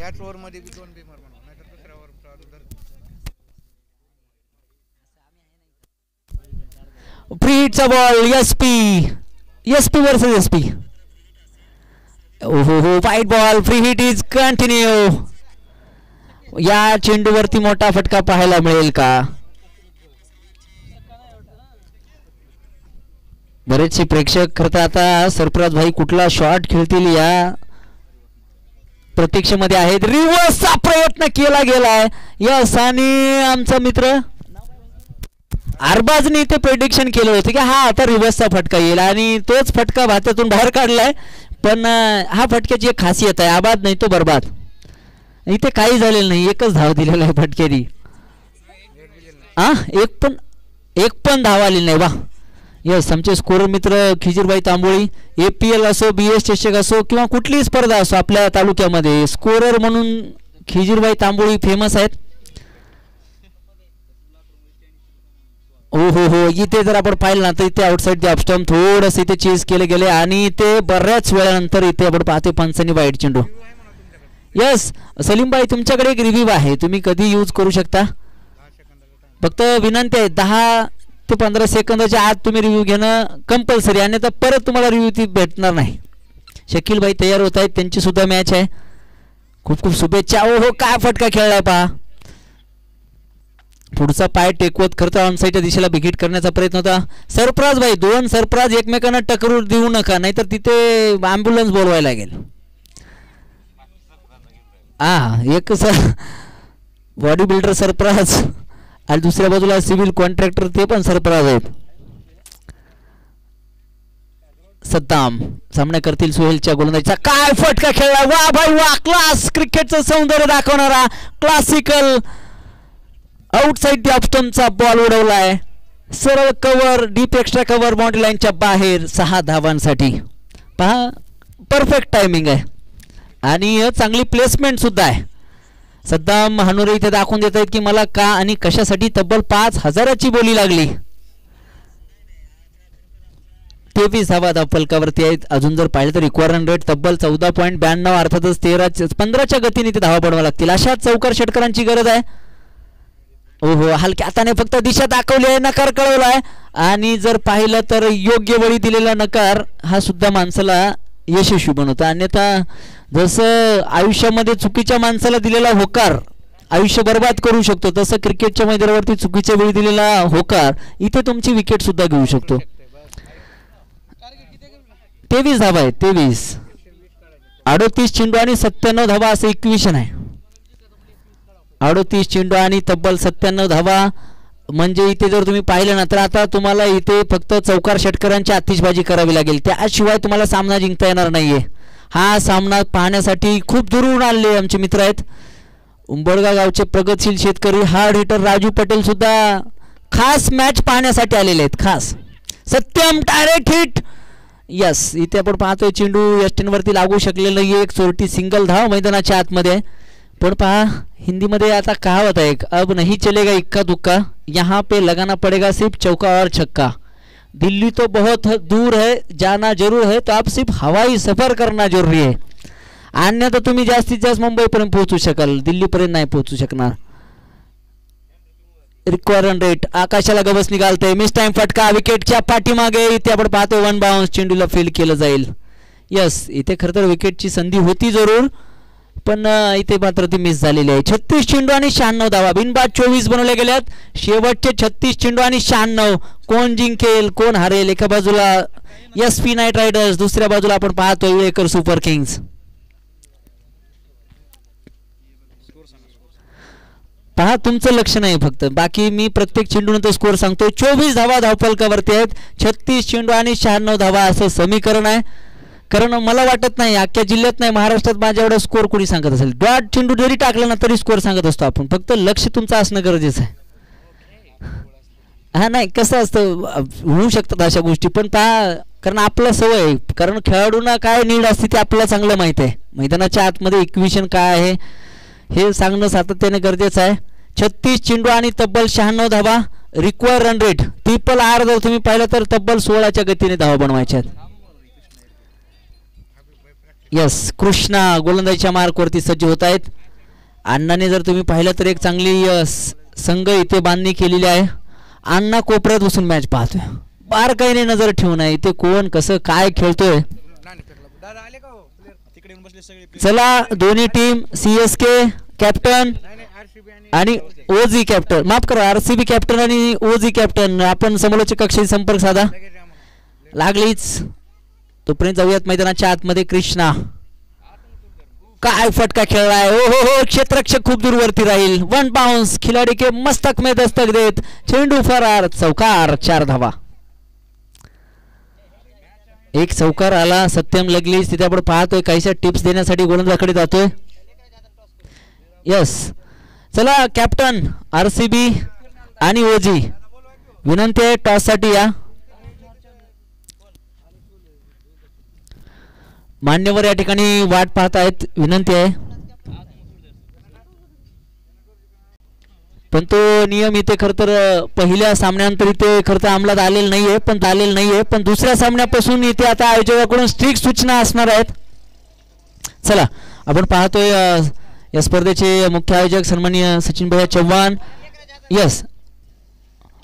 फ्री हिटचा बॉल SP वर्सेस SP. ओहो हो वाईट ball. Free hit is continue. या चेंडूवरती मोठा फटका पाहायला मिळेल का. बरेचसे प्रेक्षक खरं आता सरफराज भाई कुठला शॉट खेळतील या प्रतीक्षेमध्ये आहेत. रिव्हर्सचा प्रयत्न केला गेलाय. यस आणि आमचा मित्र अरबाजने ते प्रेडिक्शन केलं होतं की हा आता रिव्हर्सचा फटका येईल आणि तोच फटका भारतातून बाहेर काढलाय. पण हा फटक्याची एक खासियत आहे, आबाद नाही तो बर्बाद. इथे काही झालेलं नाही, एकच धाव दिलेला आहे फटक्यानी. एक पण धाव आलेली नाही. वा यस आमचे स्कोरर मित्र खिजीरबाई तांबोळी. APL असो BS चषक असो किंवा कुठलीही स्पर्धा असो आपल्या तालुक्यामध्ये स्कोरर म्हणून खिजीरबाई तांबोळी फेमस आहेत. हो इथे जर आपण पाहिलं ना तर इथे आउटसाइड द ऑफस्टंप थोडंसं इथे चेस केले गेले आणि इथे बऱ्याच वेळानंतर इथे आपण पाहते पंचांनी वाईट चेंडू. यस सलीमबाई तुमच्याकडे एक रिव्ह्यू आहे, तुम्ही कधी यूज करू शकता. फक्त विनंती आहे 10 ते 15 सेकंदाच्या आत तुम्ही रिव्ह्यू घेणं कंपल्सरी, अन्यथा परत तुम्हाला रिव्ह्यू ती भेटणार नाही. शकीलबाई तयार होत आहेत, त्यांची सुद्धा मॅच आहे. खूप खूप शुभेच्छा. हो काय फटका खेळलाय पहा. पुढचा पाय टेकवत खरं ऑनसाईडच्या दिशेला विकेट करण्याचा प्रयत्न होता. सरफराज भाई 2 सरफराज एकमेकांना टक्कर देऊ नका, नाहीतर तिथे ॲम्ब्युलन्स बोलवायला लागेल. एक बॉडी बिल्डर सरफराज आणि दुसऱ्या बाजूला सिव्हिल कॉन्ट्रॅक्टर ते पण सरफराज आहेत. सद्दाम सामना करतील सोहेलच्या गोलंदाजीचा. काय फटका खेळला. वा भाई वा. क्लास क्रिकेटचं सौंदर्य दाखवणारा क्लासिकल आउटसाइड द ऑफस्टंपचा बॉल उडवलाय. सरळ cover deep extra cover boundary लाईनच्या बाहेर 6 धावांसाठी. पहा परफेक्ट टायमिंग आहे आणि चांगली प्लेसमेंट सुद्धा आहे. सद्दाम हानुरे इथे दाखवून देत आहेत की मला का आणि कशासाठी तब्बल 5,000ची बोली लागली. 23 धावा फलकावरती आहेत. अजून जर पाहिलं तर रिक्वायर रन रेट तब्बल 14.92 अर्थातच 15च्या गतीने ते धावा पडवा लागतील. अशा चौकार षटकारांची गरज आहे. ओहो हलक्या हाताने फक्त दिशा दाखवली आहे, नकार कळवलाय आणि जर पाहिलं तर योग्य वेळी दिलेला नकार हा सुद्धा माणसाला यशस्वी बनवतो. अन्यथा जसं आयुष्यामध्ये चुकीच्या माणसाला दिलेला होकार आयुष्य बर्बाद करू शकतो, तसं क्रिकेटच्या मैदानावरती चुकीच्या वेळी दिलेला होकार इथे तुमची विकेट सुद्धा घेऊ शकतो. 23 धावा आहे. 23 38 चेंडू आणि 97 धावा असं इक्वेशन आहे. 38 चेंडू आणि तब्बल 97 धावा म्हणजे इथे जर तुम्ही पाहिलं ना तर आता तुम्हाला इथे फक्त चौकार षटकारांची आतिषबाजी करावी लागेल, त्याशिवाय तुम्हाला सामना जिंकता येणार नाहीये. हा सामना पाहण्यासाठी खूप दुरून आलेले आमचे मित्र आहेत. उंबरगा गावचे प्रगतशील शेतकरी हार्ड हिटर राजू पटेल सुद्धा खास मॅच पाहण्यासाठी आलेले आहेत. खास सत्यम डायरेक्ट हिट यस, इथे आपण पाहतोय चेंडू यस्टिन वरती लागू शकलेलं नाहीये. एक चोरटी सिंगल धाव मैदानाच्या आतमध्ये आहे. पण पहा हिंदीमध्ये आता कहावत आहे, अब नहीं चलेगा इक्का दुक्का, यहाँ पे लगाना पड़ेगा सिर्फ चौका और छक्का. दिल्ली तो बहुत दूर है, जाना जरूर है, तो आप सिर्फ हवाई सफर करना जरूरी है. अन्यथा तुम्ही जास्तीत जास्त मुंबईपर्यंत पोहोचू शकाल, दिल्लीपर्यंत नाही पोहोचू शकणार. रिक्वायर रन रेट आकाशाला गवस निघालते. मिस टाइम फटका विकेटच्या पाठीमागे. इथे आपण पाहतो वन बाउन्स, चेंडूला फील्ड केलं जाईल. यस, इथे खरं तर विकेटची संधी होती जरूर, पण इथे मात्र ती मिस झालेली आहे. 36 चेंडू आणि 96 धावा, बिनबाद 24 बनवले गेल्यात. शेवटचे 36 चेंडू आणि 96. कोण जिंकेल कोण हारेल? एका बाजूला SP नाईट रायडर्स, दुसऱ्या बाजूला आपण पाहतो इळेकर सुपर किंग्स. पहा तुमचं लक्ष नाही फक्त, बाकी मी प्रत्येक चेंडूनंतर स्कोअर सांगतो. 24 धावा धावफलकावरती आहेत. 36 चेंडू आणि 96 धावा असं समीकरण आहे. कारण मला वाटत नाही अख्ख्या जिल्ह्यात नाही महाराष्ट्रात माझ्या एवढा स्कोअर कोणी सांगत असेल. डॉट चेंडू जरी टाकला ना तरी स्कोअर सांगत असतो आपण. फक्त लक्ष तुमचं असणं गरजेचं आहे. हा नाही कसं असतं, होऊ शकतात अशा गोष्टी, पण पहा कारण आपला सवय आहे. कारण खेळाडूंना काय नीड असते ते आपल्याला चांगलं माहिती आहे. मैदानाच्या आतमध्ये इक्वेशन काय आहे हे सांगणं सातत्याने गरजेचं आहे. 36 चेंडू आणि तब्बल 96 धावा. रिक्वायर रन रेट RRR जर तुम्ही पाहिलं तर तब्बल 16च्या गतीने धावा बनवायच्या आहेत. यस, कृष्णा गोलंदाजीच्या मार्कवरती सज्ज होत आहेत. अण्णाने जर तुम्ही पाहिलं तर एक चांगली संघ इथे बांधणी केलेली आहे. अण्णा कोपऱ्यात बसून मॅच पाहतोय, बारकाईने नजर ठेवून आहे इथे कोण कसं काय खेळतोय. चला दोन्ही टीम CSK कॅप्टन आणि OG कॅप्टन, माफ करा RCB कॅप्टन आणि OG कॅप्टन, आपण समोरच्या कक्षेशी संपर्क साधा. लागलीच तोपर्यंत जाऊयात मैदानाच्या आतमध्ये. कृष्णा काय फटका खेळलाय. हो क्षेत्ररक्षक खूप दूरवरती राहील. वन बाउन्स, खिलाडी के मस्तक में दस्तक देत चेंडू फरार, चौकार, 4 धावा. एक चौकार आला. सत्यम लगलीच तिथे आपण पाहतोय काहीशा टिप्स देण्यासाठी गोलंदाजाकडे जातोय. यस, चला कॅप्टन RCB आणि OG विनंती आहे टॉस साठी या. मान्यवर या ठिकाणी वाट पाहत आहेत, विनंती आहे. पण तो नियम इथे खरं तर पहिल्या सामन्यानंतर इथे खरं तर अंमलात आलेला नाहीये, पण दुसऱ्या सामन्यापासून इथे आता आयोजकाकडून स्ट्रिक्ट सूचना असणार आहेत. चला आपण पाहतोय या स्पर्धेचे मुख्य आयोजक सन्माननीय सचिन भैया चव्हाण, यस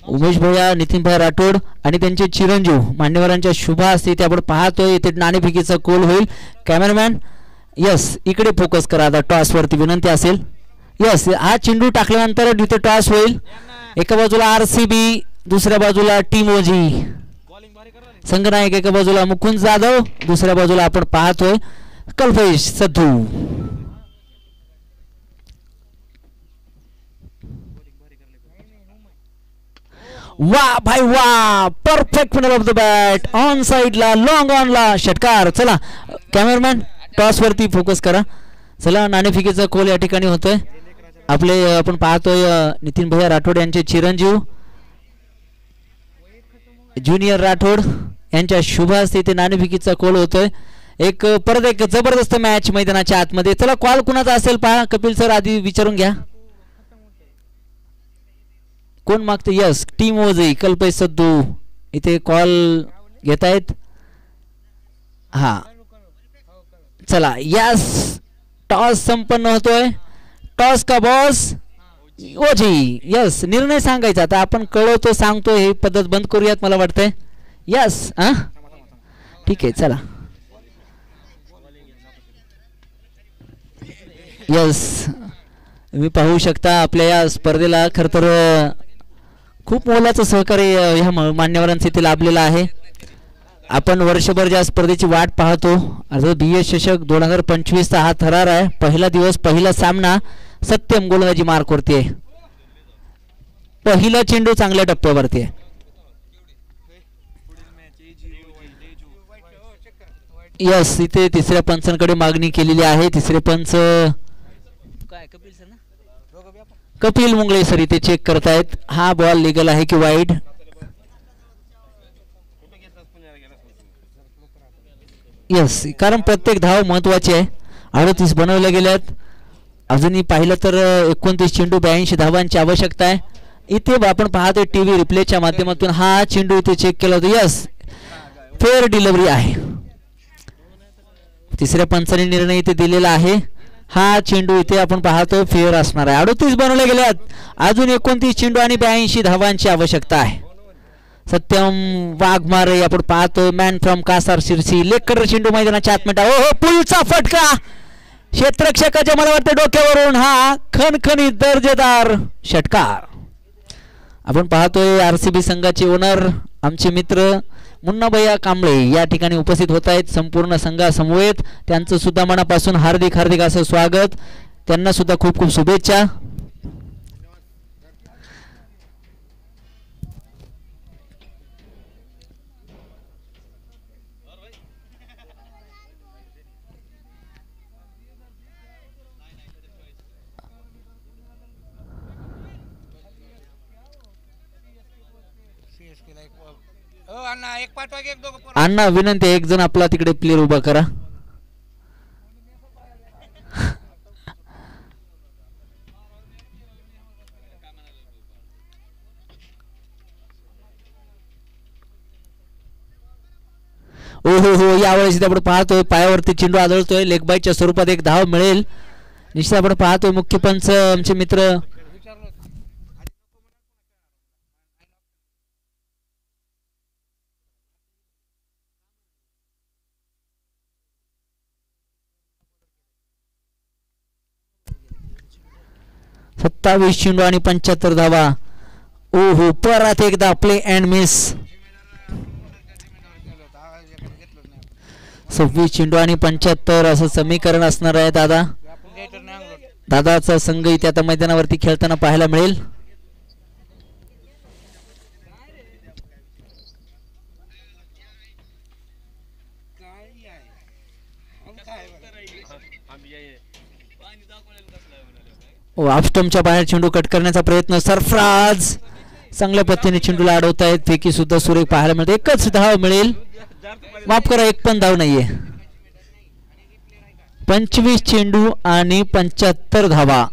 उमेश भैया, नितीन भैया राठोड आणि त्यांचे चिरंजीव मान्यवरांच्या शुभ हस्ते ते आपण पाहतोय. इथे नाणेफेकीचा कोल होईल. कॅमेरामॅन यस इकडे फोकस करा आता टॉस वरती, विनंती असेल. यस, हा चेंडू टाकल्यानंतर इथे टॉस होईल. एका बाजूला RCB, दुसऱ्या बाजूला टीम OG संघनायक, एका बाजूला मुकुंद जाधव, दुसऱ्या बाजूला आपण पाहतोय कल्पेश सद्धू. वाह भाई वाह, perfect middle of the bat, on साइडला, लॉंग ऑनला षटकार. चला कॅमेरामॅन टॉस वरती फोकस करा. चला नाणेफेकीचा कोल या ठिकाणी होतोय. आपले आपण पाहतोय नितीन भैया राठोड यांचे चिरंजीव ज्युनियर राठोड यांच्या शुभ हस्ते इथे नाणेफेकीचा कोल होतोय. परत एक जबरदस्त मॅच मैदानाच्या आतमध्ये. चला कॉल कुणाचा असेल पहा, कपिल सर आधी विचारून घ्या कोण मागते. यस, टीम OG कल्पेश सद्धू इथे कॉल घेत आहेत. हा चला, यस टॉस संपन्न होतोय. टॉस का बॉस OG. यस, निर्णय सांगायचा आता आपण कळवतो सांगतो ही पद्धत बंद करूयात मला वाटतंय. यस ठीक आहे चला. यस, तुम्ही पाहू शकता आपल्या या स्पर्धेला खरं तर खूप मोलाचं सहकार्य ह्या मान्यवरांचे इथे लाभलेलं आहे. आपण वर्षभर ज्या स्पर्धेची वाट पाहतो अर्थात BS चषक 2025 चा हा थरार आहे. पहिला दिवस, पहिला सामना. सत्यम गोलंदाजी मार्कवरती आहे. पहिला चेंडू चांगल्या टप्प्यावरती आहे. यस, इथे तिसऱ्या पंचांकडे मागणी केलेली आहे. तिसरे पंच काय कपिल मुंगळे सर इथे चेक करतायत. हा बॉल लिगल आहे की वाईड. यस, कारण प्रत्येक धाव महत्वाची आहे. 38 बनवल्या गेल्यात. अजूनही पाहिलं तर 29 चेंडू 82 धावांची आवश्यकता आहे. इथे आपण पाहतोय टीव्ही रिप्लेच्या माध्यमातून हा चेंडू इथे चेक केला होता. यस, फेअर डिलिव्हरी आहे. तिसऱ्या पंचाने निर्णय इथे दिलेला आहे. हा चेंडू इथे आपण पाहतोय फेअर असणार आहे. 38 बनवले गेल्यात. अजून 29 चेंडू आणि 82 धावांची आवश्यकता आहे. सत्यम वाघमारे आपण पाहतोय मॅन फ्रॉम कासार शिरसी. लेकर चेंडू मैदानाच्या आतमध्ये. हो, पुलचा फटका क्षेत्ररक्षकाच्या मला वाटतं डोक्यावरून. हा खणखणीत दर्जेदार षटकार. आपण पाहतोय RCB संघाचे ओनर आमचे मित्र मुन्नाभैया कांबळे या ठिकाणी उपस्थित होत आहेत संपूर्ण संघासमवेत. त्यांचं सुद्धा मनापासून हार्दिक हार्दिक असं स्वागत. त्यांना सुद्धा खूप खूप शुभेच्छा. अण्णा विनंती, एक जण आपला तिकडे प्लेअर उभा करा. हो, यावेळेस आपण पाहतोय पायावरती चेंडू आदळतोय. लेग बायच्या स्वरूपात एक धाव मिळेल निश्चित. आपण पाहतोय मुख्य पंच आमचे मित्र सत्तावीस चेंडू आणि 75 धावा. ओहो, परत एकदा प्ले अँड मिस. 26 चेंडू आणि 75 असं समीकरण असणार आहे. दादाचा संघ इथे आता मैदानावरती खेळताना पाहायला मिळेल. ऑफस्टमच्या बाहेर चेंडू कट करण्याचा प्रयत्न. सरफराज चांगल्या पद्धतीने चेंडूला अडवत आहेत. फेकी सुद्धा सुरेख पाहायला मिळते. एकच धाव मिळेल. माफ करा, एक पण धाव नाहीये. 25 चेंडू आणि 75 धावा.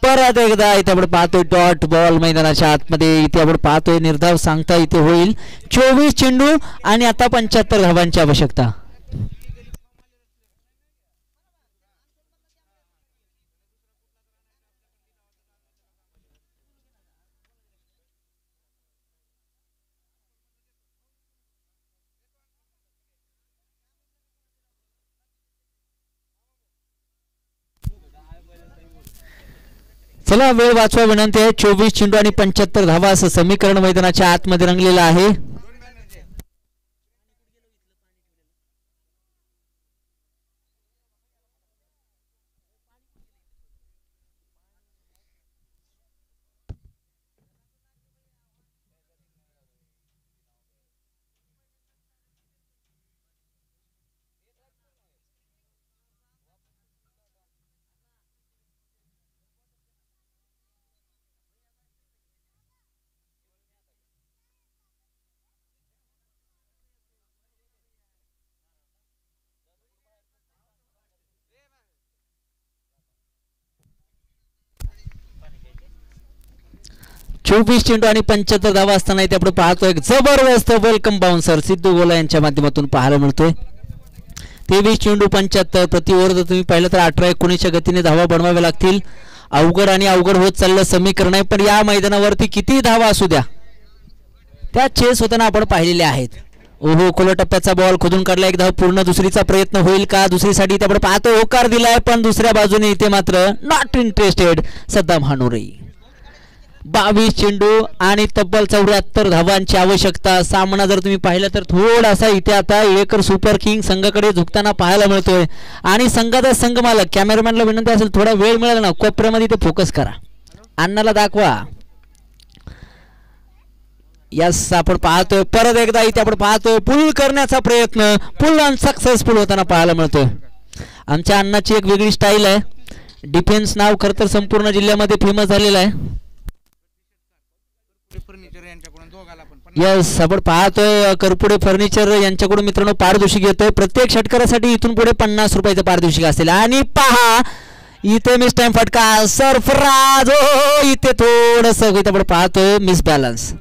परत एकदा इथे आपण पाहतोय डॉट बॉल मैदानाच्या आतमध्ये. इथे आपण पाहतोय निर्धाव सांगता इथे होईल. 24 चेंडू आणि आता 75 धावांची आवश्यकता. चला, वेळ वाचवा विनंती आहे. 24 चेंडू आणि 75 धावा असं समीकरण मैदानाच्या आतमध्ये रंगलेलं आहे. चोवीस चेंडू आणि 75 धावा असताना इथे आपण पाहतोय एक जबरदस्त वेलकम बाउन्सर सिद्धू गोला यांच्या माध्यमातून पाहायला मिळतोय. 23 चेंडू 75 प्रति ओव्हर. जर तुम्ही पाहिलं तर 18-19च्या गतीने धावा बनवाव्या लागतील. अवघड आणि अवघड होत चाललं समीकरण आहे. पण या मैदानावरती किती धावा असू द्या त्या चेस होताना आपण पाहिलेले आहेत. ओहो, खोल्या टप्प्याचा बॉल खोदून काढला. एक धाव पूर्ण. दुसरीचा प्रयत्न होईल का? दुसरीसाठी इथे आपण पाहतो होकार दिलाय. पण दुसऱ्या बाजूने इथे मात्र नॉट इंटरेस्टेड सद्दाम हानुरे. 22 चेंडू आणि तब्बल 74 धावांची आवश्यकता. सामना जर तुम्ही पाहिला तर थोडासा इथे आता येळेकर सुपर किंग संघाकडे झुकताना पाहायला मिळतोय. आणि संघाचा संघ मालक कॅमेरामॅनला विनंती असेल थोडा वेळ मिळाला ना कोपऱ्यामध्ये इथे फोकस करा. अण्णाला दाखवा. यस, आपण पाहतोय परत एकदा इथे आपण पाहतोय पुल करण्याचा प्रयत्न. पुल अनसक्सेसफुल होताना पाहायला मिळतोय. आमच्या अण्णाची एक वेगळी स्टाईल आहे. डिफेन्स नाव खरं तर संपूर्ण जिल्ह्यामध्ये फेमस झालेलं आहे. यस, आपण पाहतोय करपुडे फर्निचर यांच्याकडून मित्रांनो पारितोषिक घेतोय. प्रत्येक षटकारासाठी इथून पुढे 50 रुपयाचं पारितोषिक असेल. आणि पहा इथे मिस टाइम फटका सरफराज. इथे थोडंसं इथे आपण पाहतोय मिस बॅलन्स,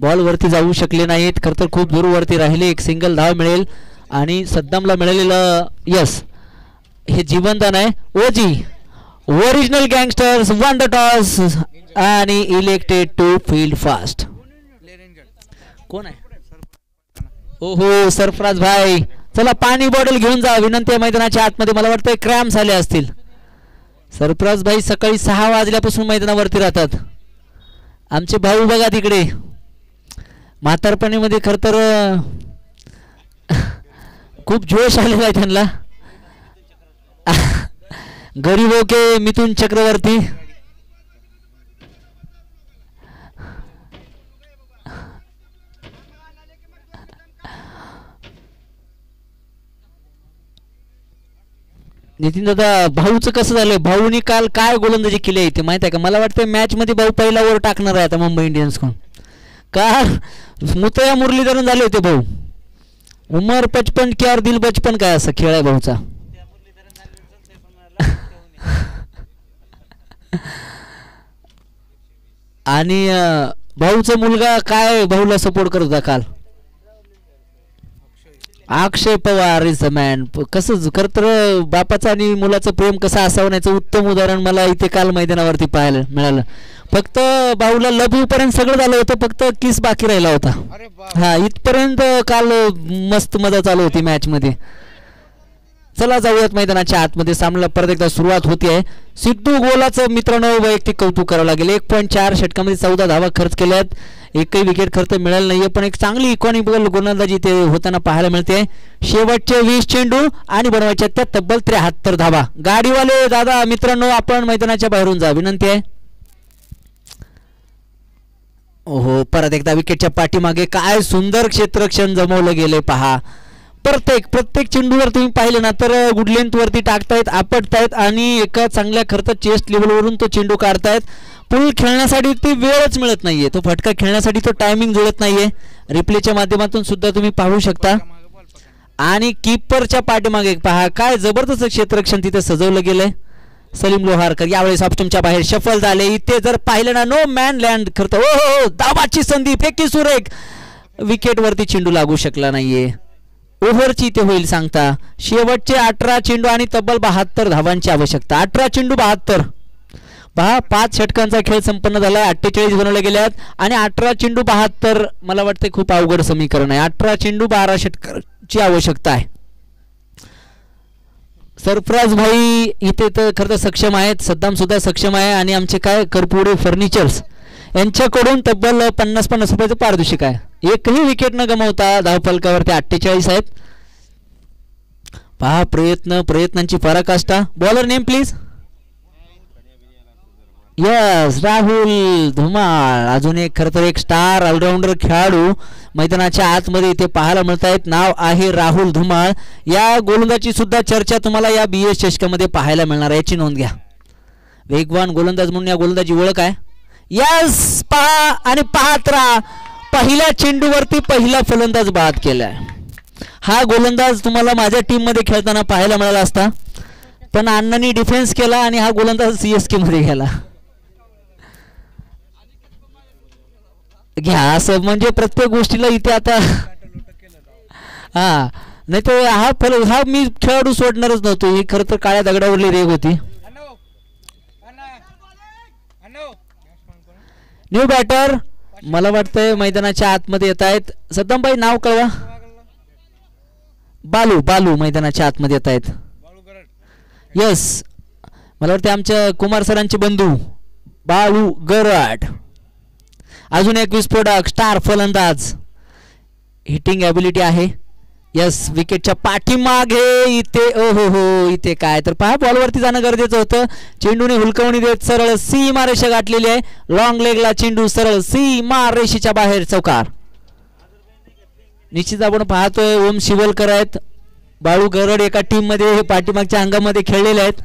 बॉल वरती जाऊ शकले नाहीत. खरं तर खूप दूर वरती राहिले. एक सिंगल धाव मिळेल आणि सद्दामला मिळालेलं यस हे जीवनदान आहे. ओजी original gangsters one the toss आणि इलेक्टेड टू फील्ड फास्ट. कोण आहे? ओहो सरफराज भाई, चला पाणी बॉटल घेऊन जा. विनंती आहे मैदानाच्या आतमध्ये. मला वाटतं क्रॅम्स आले असतील. सरफराज भाई सकाळी 6 वाजल्यापासून मैदानावरती राहतात. आमचे भाऊ बघा तिकडे म्हातारपणीमध्ये खरं तर खूप जोश आलेला आहे त्यांना. गरीबो के मिथुन चक्रवर्ती. नितीन दादा, भाऊचं कसं झालंय? भाऊनी काल काय गोलंदाजी केली आहे ते माहित आहे का? मला वाटतं मॅच मध्ये भाऊ पहिला ओव्हर टाकणार आहे आता मुंबई इंडियन्स कडून. काल मुतया मुरलीधरन झाले होते भाऊ. उमर 55 की और दिल बचपन काय असं खेळ आहे भाऊचा. आणि भाऊचा मुलगा काय भाऊला सपोर्ट करत होता काल? अक्षय पवार इज अ मॅन. कसं खरं तर बापाचं आणि मुलाचं प्रेम कसं असावं याचं उत्तम उदाहरण मला इथे काल मैदानावरती पाहायला मिळालं. फक्त भाऊला लव यू पर्यंत सगळं झालं होतं, फक्त किस बाकी राहिला होता. हा इथपर्यंत काल मस्त मजा चालू होती मॅच मध्ये. चला जाऊयात मैदानाच्या आतमध्ये. सामन्याला परत एकदा सुरुवात होती आहे. सिद्धू गोलाचं मित्रांनो वैयक्तिक कौतुक करावं लागेल. 1.4 षटकामध्ये 14 धावा खर्च केल्यात. एकही विकेट खर्च मिळालं नाहीये, पण एक चांगली इकॉनिकल गोलंदाजी ते होताना पाहायला मिळते. शेवटचे 20 चेंडू आणि बनवायच्या त्या तब्बल 73 धावा. गाडीवाले दादा मित्रांनो आपण मैदानाच्या बाहेरून जा विनंती आहे. ओहो परत एकदा विकेटच्या पाठीमागे काय सुंदर क्षेत्ररक्षण जमवलं गेले पहा. प्रत्येक चेंडूवर तुम्ही पाहिलं ना तर गुड लेंथ वरती टाकतायत, आपटतायत आणि एका चांगल्या खर्च चेस्ट लेवलवरून तो चेंडू काढतायत. पूल खेळण्यासाठी ती वेळच मिळत नाहीये, तो फटका खेळण्यासाठी तो टायमिंग जुळत नाहीये. रिप्लेच्या माध्यमातून सुद्धा तुम्ही पाहू शकता. आणि कीपरच्या पाठीमागे पहा काय जबरदस्त क्षेत्ररक्षण तिथे सजवलं गेलंय. सलीम लोहारकर यावेळेस ऑप्शनच्या बाहेर शफल झाले. इथे जर पाहिलं ना नो मॅन लँड करतो. हो दाबाची संधी फेकी सुरेख. विकेट वरती चेंडू लागू शकला नाहीये. ओव्हरची इथे होईल सांगता. शेवटचे 18 चेंडू आणि तब्बल 72 धावांची आवश्यकता. 18 चेंडू 72 पहा. 5 षटकांचा खेळ संपन्न झालाय. 48 बनवले गेल्यात आणि 18 चेंडू 72. मला वाटतं खूप अवघड समीकरण आहे. 18 चेंडू 12 षटकांची आवश्यकता आहे. सरफराज भाई इथे तर खरं तर सक्षम आहेत. सद्दाम सुद्धा सक्षम आहे आणि आमचे काय करपुडे फर्निचर्स यांच्याकडून तब्बल 50-50 रुपयाचं पारितोषिक आहे. एकही विकेट न गमावता धावफलकावरती 48 आहेत. पहा प्रयत्नांची पराकाष्ठा. Bowler name please. Yes Rahul Dhumal. अजून एक खरं तर एक स्टार ऑलराऊंडर खेळाडू मैदानाच्या आतमध्ये इथे पाहायला मिळत आहेत. नाव आहे राहुल धुमाळ. या गोलंदाजी सुद्धा चर्चा तुम्हाला या BS चषकामध्ये पाहायला मिळणार आहे, याची नोंद घ्या. वेगवान गोलंदाज म्हणून या गोलंदाजी ओळख आहे. यस पहा आणि पाहत राहा. पहिल्या चेंडूवरती पहिला फलंदाज बाद केलाय. हा गोलंदाज तुम्हाला माझ्या टीम मध्ये खेळताना पाहायला मिळाला असता, पण अण्णांनी डिफेन्स केला आणि हा गोलंदाज CSK मध्ये गेला. घ्या असं म्हणजे प्रत्येक गोष्टीला इथे आता हा नाही तर हा मी खेळाडू सोडणारच नव्हतो. ही खरं तर काळ्या दगडावरली रेग होती. न्यू बॅटर मला वाटतंय मैदानाच्या आतमध्ये येत आहेत. सद्दाम भाई नाव कळवा. बालू मैदानाच्या आतमध्ये येत आहेत. यस मला वाटतं आमच्या कुमार सरांचे बंधू बाळू गराड. अजून एक विस्फोटक स्टार फलंदाज. हिटिंग ॲबिलिटी आहे. यस विकेटच्या पाठीमागे इथे हो इथे काय तर पहा बॉलवरती जाणं गरजेचं होतं. चेंडूने हुलकवणी देत सरळ सीमा रेषा गाठलेली आहे. लॉंग लेगला चेंडू सरळ सीमा रेषेच्या बाहेर चौकार. निश्चित आपण पाहतोय ओम शिवलकर आहेत. बाळू गरड एका टीम मध्ये हे पाठीमागच्या अंगामध्ये खेळलेले आहेत.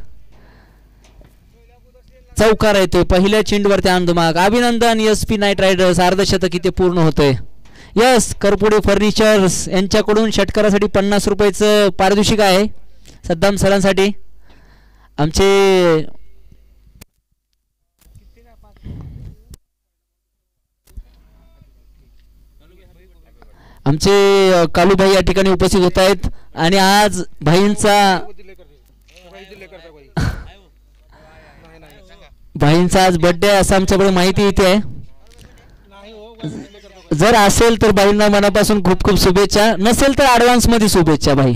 चौकार येतोय पहिल्या चेंडूवरती अंधमाग. अभिनंदन SP नाईट रायडर्स, अर्धशतक इथे पूर्ण होतंय. यस, करपुडे फर्निचर्स यांच्याकडून षटकारासाठी 50 रुपयाचं पारितोषिक आहे सद्दाम सरांसाठी. आमचे कालूभाई या ठिकाणी उपस्थित होत आहेत आणि आज भाईंचा आज बर्थडे असं आमच्याकडे माहिती इथे आहे. जर असेल तर भाईंना मनापासून खूप खूप शुभेच्छा, नसेल तर ऍडव्हान्स मध्ये शुभेच्छा भाई.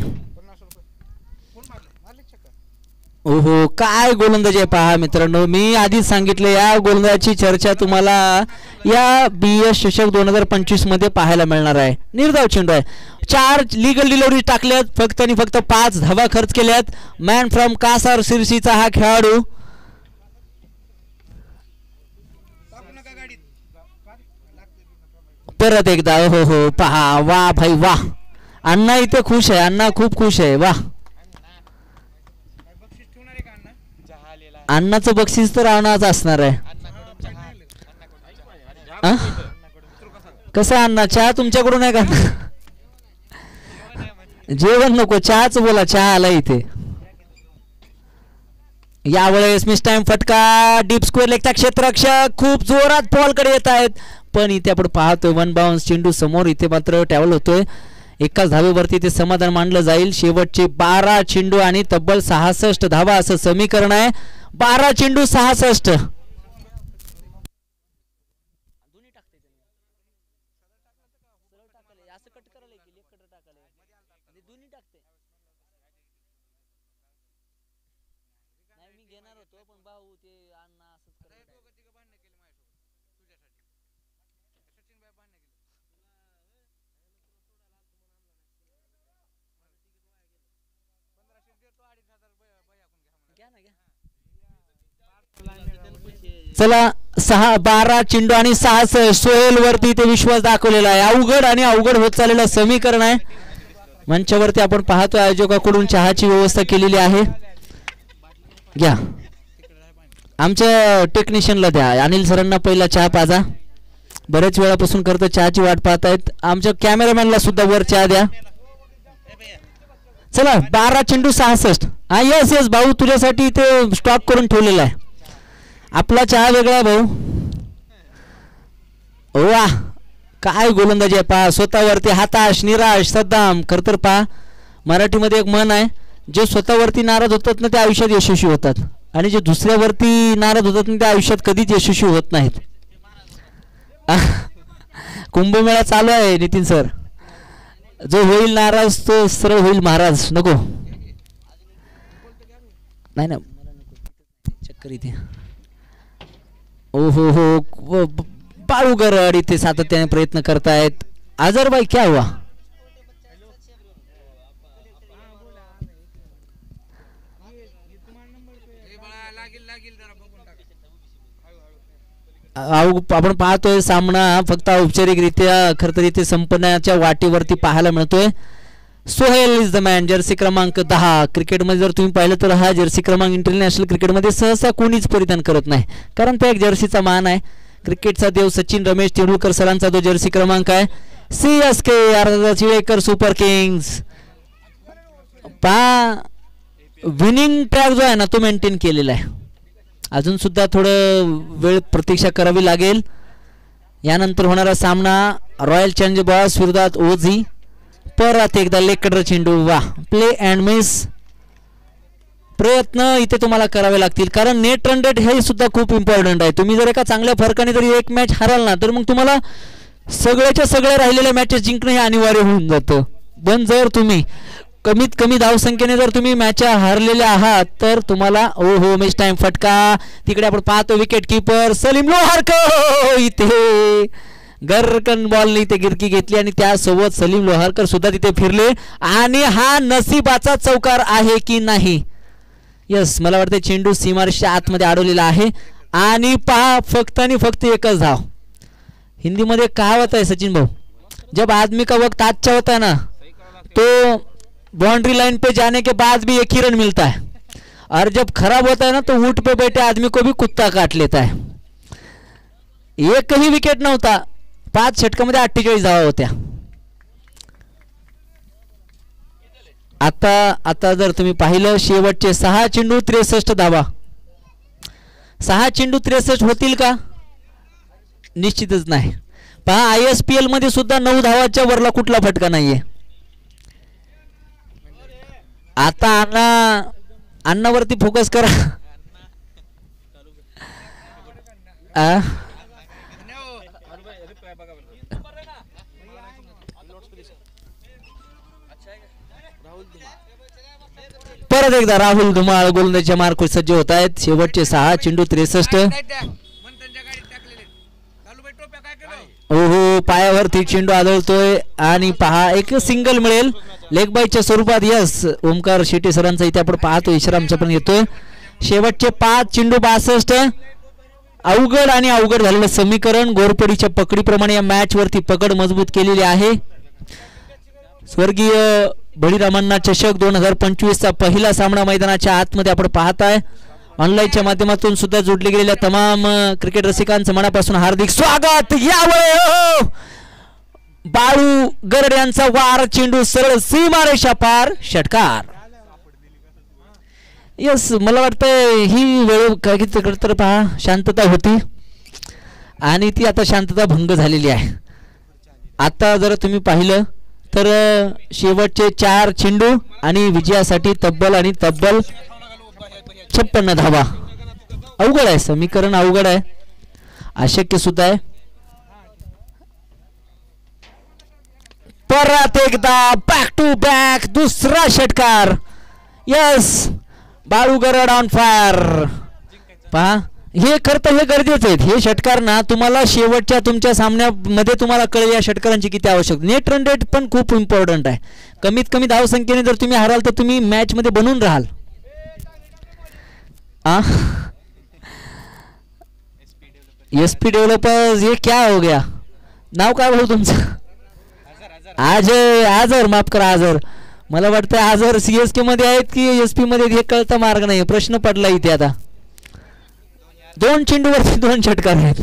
ओहो, काय गोलंदाजी आहे पहा मित्रांनो. मी आधीच सांगितले या गोलंदाजाची चर्चा तुम्हाला या BS चषक 2025 मध्ये पाहायला मिळणार आहे. निर्धाव चेंडू आहे. 4 लीगल डिलिव्हरी टाकल्यात, फक्त आणि फक्त 5 धावा खर्च केल्यात. मॅन फ्रॉम कासार शिरसीचा हा खेळाडू. परत एकदा हो पहा, वा भाई वा. अण्णा इथे खुश आहे, अण्णा खूप खुश आहे. वा, अण्णाचं बक्षीस तर राहणारच असणार आहे. कसं अण्णा, चहा तुमच्याकडून आहे का? जेवण नको, चहाच बोला. चहा आला इथे. यावेळेस मिस टाइम फटका, डीप स्क्वेअर लेगचा क्षेत्ररक्षक खूप जोरात बॉलकडे येत आहेत, पण इथे आपण पाहतोय वन बाउन्स चेंडू समोर. इथे मात्र ट्रॅव्हल होतोय. एकाच धावेवरती ते समाधान मानलं जाईल. शेवटचे 12 चेंडू आणि तब्बल 66 धावा असं समीकरण आहे. 12 चेंडू 66. चला 12 चेंडू आणि 66. सोहेल वरती ते विश्वास दाखवलेला आहे. अवघड आणि अवघड होत चाललेलं समीकरण आहे. मंचावरती आपण पाहतोय आयोजकाकडून चहाची व्यवस्था केलेली आहे. घ्या, आमच्या टेक्निशियनला द्या, अनिल सरांना पहिला चहा पाजा. बरेच वेळापासून करतो चहाची वाट पाहतायत. आमच्या कॅमेरामॅनला सुद्धा वर चहा द्या. चला 12 चेंडू 66. हा यस भाऊ, तुझ्यासाठी ते स्टॉक करून ठेवलेला आहे. आपला चहा वेगळा भाऊ. वा, काय गोलंदाजी आहे पहा. स्वतःवरती हताश, निराश, सद्दाम. खरं तर पहा, मराठीमध्ये एक म्हण आहे, जे स्वतःवरती नाराज होतात ना ते आयुष्यात यशस्वी होतात, आणि जे दुसऱ्यावरती नाराज होतात ना ते आयुष्यात कधीच यशस्वी होत नाहीत. कुंभमेळा चालू आहे नितीन सर. जो होईल नाराज तो सरळ होईल महाराज. नको नाही ना, चक्कर इथे. हो बाळू गरड इथे सातत्याने प्रयत्न करतायत. आजरबाई क्या हुआ? आपण पाहतोय सामना फक्त औपचारिकरित्या खरं तर इथे संपण्याच्या वाटेवरती पाहायला मिळतोय. Sohail is the man, Jersey क्रमांक 10. क्रिकेटमध्ये जर तुम्ही पाहिलं तर हा जर्सी क्रमांक इंटरनॅशनल क्रिकेटमध्ये सहसा कोणीच परिधान करत नाही, कारण त्या एक जर्सीचा मान आहे. क्रिकेटचा देव सचिन रमेश तेंडुलकर सरांचा जो जर्सी क्रमांक आहे. CSK चिळेकर सुपर किंग्स. पहा, विनिंग ट्रॅक जो आहे ना तो मेंटेन केलेला आहे. अजून सुद्धा थोडं वेळ प्रतीक्षा करावी लागेल. यानंतर होणारा सामना रॉयल चॅलेंजर बॉयज विरोधात ओझी. परत एकदा लेकडर चेंडू. वा, प्ले अँड मिस. प्रयत्न इथे तुम्हाला करावे लागतील, कारण नेट रन रेट हे सुद्धा खूप इम्पॉर्टंट आहे. तुम्ही जर एका चांगल्या फरकाने जरी एक मॅच हराल ना तर मग तुम्हाला सगळ्याच्या सगळ्या राहिलेल्या मॅचेस जिंकणं हे अनिवार्य होऊन जातं. पण जर तुम्ही कमीत कमी धावसंख्येने जर तुम्ही मॅच हारलेले आहात तर तुम्हाला मिस टाइम फटका. तिकडे आपण पाहतो विकेट किपर सलीम लोहारकर. इथे गरकन बॉलने इथे गिरकी घेतली आणि त्यासोबत सलीम लोहारकर सुद्धा तिथे फिरले. आणि हा नशिबाचा चौकार आहे की नाही? यस, मला वाटतं चेंडू सीमारेषेच्या आतमध्ये अडवलेला आहे. आणि पहा, फक्त आणि फक्त एकच धाव. हिंदीमध्ये कहावत आहे सचिन भाऊ, जब आदमी का वक्त अच्छा होता है ना तो बाउंड्री लाइन पे जाने के बाद भी एक ही रन मिलता है, और जब खराब होता है ना तो ऊंट पे बैठे आदमी को भी कुत्ता काट लेता है. एकही विकेट नव्हता, 5 षटकामध्ये 48 धावा होत्या. आता जर तुम्ही पाहिलं शेवटचे 6 चेंडू 63 धावा. 6 चेंडू 63 होतील का? निश्चितच नाही. पहा ISPL मध्ये सुद्धा 9 धावाच्या वरला कुठला फटका नाहीये. आता अन्नावरती फोकस करा. परत एकदा राहुल धुमाळ गोलंदाजीच्या मार्कवर सज्ज होत आहेत. शेवटचे 6 चेंडू 63. ओहो, पायावरती चेंडू आदळतोय आणि पहा एक सिंगल मिळेल लेग बायच्या स्वरूपात. यस, ओमकार शेटे सरांचा इथे आपण पाहतो, इशारांचा पण येतोय. शेवटचे 5 चेंडू 62. अवघड आणि अवघड झालेलं समीकरण. घोरपडीच्या पकडीप्रमाणे या मॅच वरती पकड मजबूत केलेली आहे. स्वर्गीय बळीरामांना चषक 2025 चा पहिला सामना मैदानाच्या आतमध्ये आपण पाहताय. ऑनलाईनच्या माध्यमातून सुद्धा जोडले गेलेल्या तमाम क्रिकेट रसिकांचं मनापासून हार्दिक स्वागत. यावेळी बाळू गरड यांचा वार, चेंडू सरळ सीमारेषा पार, षटकार. यस, मला वाटतं ही वेळ काही तर पहा शांतता होती आणि ती आता शांतता भंग झालेली आहे. आता जर तुम्ही पाहिलं तर शेवटचे 4 चेंडू आणि विजयासाठी तब्बल 56 धावा. अवघड आहे समीकरण, अवघड आहे, अशक्य सुद्धा आहे. परत एकदा बॅक टू बॅक दुसरा षटकार. Yes, Balu Garad on fire. पहा, हे करतं हे गरजेचं आहे. हे षटकार ना तुम्हाला शेवटच्या तुमच्या सामन्यामध्ये तुम्हाला कळेल या षटकारांची किती आवश्यक. नेट रन रेट पण खूप इम्पॉर्टंट आहे. कमीत कमी धावसंख्येने जर तुम्ही हाराल तर तुम्ही मॅच मध्ये बनून राहाल. SP डेव्हलपर्स, ये क्या हो गया? नाव काय भाऊ तुमचं? आजर, माफ करा आजर. मला वाटतं आजर CSK मध्ये आहेत की SP मध्ये, हे कळता मार्ग नाही. प्रश्न पडला इथे आता. 2 चेंडूवरती 2 षटकार आहेत.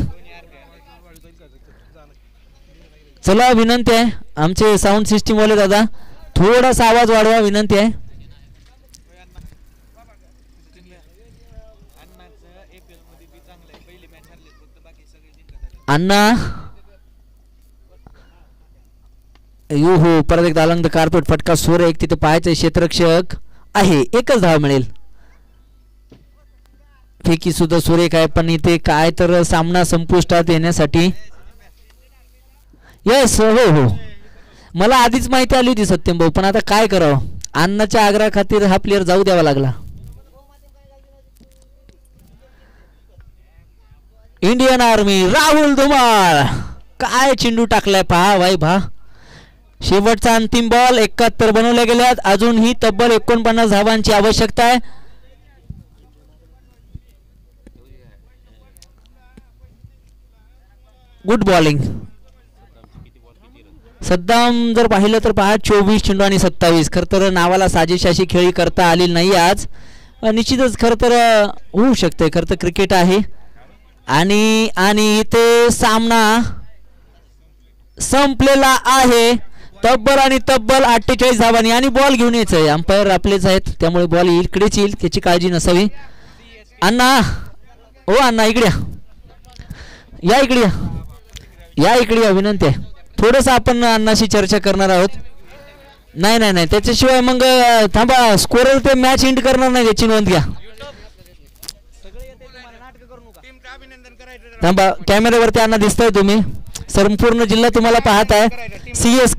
चला, विनंती आहे आमचे साऊंड सिस्टीम वाले दादा, थोडासा आवाज वाढवा, विनंती आहे. अण्णा यो हो, परत एकदा अलंग कार्पेट फटका. स्वर एक तिथे पाहायचं क्षेत्ररक्षक आहे. 1च धाव मिळेल. फेकी सुद्धा सुरेख आहे, पण इथे काय तर सामना संपुष्टात येण्यासाठी. यस, हो, मला आधीच माहिती आली होती सत्यम भाऊ, पण आता काय करावं, अन्नाच्या आग्रहा खातीर हा प्लेअर जाऊ द्यावा लागला. इंडियन आर्मी, राहुल धुमाळ, काय चेंडू टाकलाय पहा भाई भा. शेवटचा अंतिम बॉल, 71 बनवल्या गेल्यात. अजूनही तब्बल 49 धावांची आवश्यकता आहे. Good bowling. सद्दाम जर पाहिलं तर पहा 24 चेंडू आणि 27. खरं तर नावाला साजेशी अशी खेळी करता आली नाही आज. निश्चितच खरं तर होऊ शकते, खरं तर क्रिकेट आहे. आणि इथे सामना संपलेला आहे. तब्बल 48 धावांनी. आणि बॉल घेऊन यायचंय, अंपायर आपलेच आहेत त्यामुळे बॉल इकडेच येईल, त्याची काळजी नसावी. अण्णा, ओ अण्णा, इकडे या, इकडे या, विनंती आहे. थोडंसं आपण अण्णाशी चर्चा करणार आहोत. नाही, त्याच्याशिवाय मग थांबा, स्कोरर ते मॅच एंड करणार नाही, याची नोंद घ्या. थांबा, कॅमेऱ्यावरती अण्णा दिसताय तुम्ही, संपूर्ण जिल्हा तुम्हाला पाहत आहे. CSK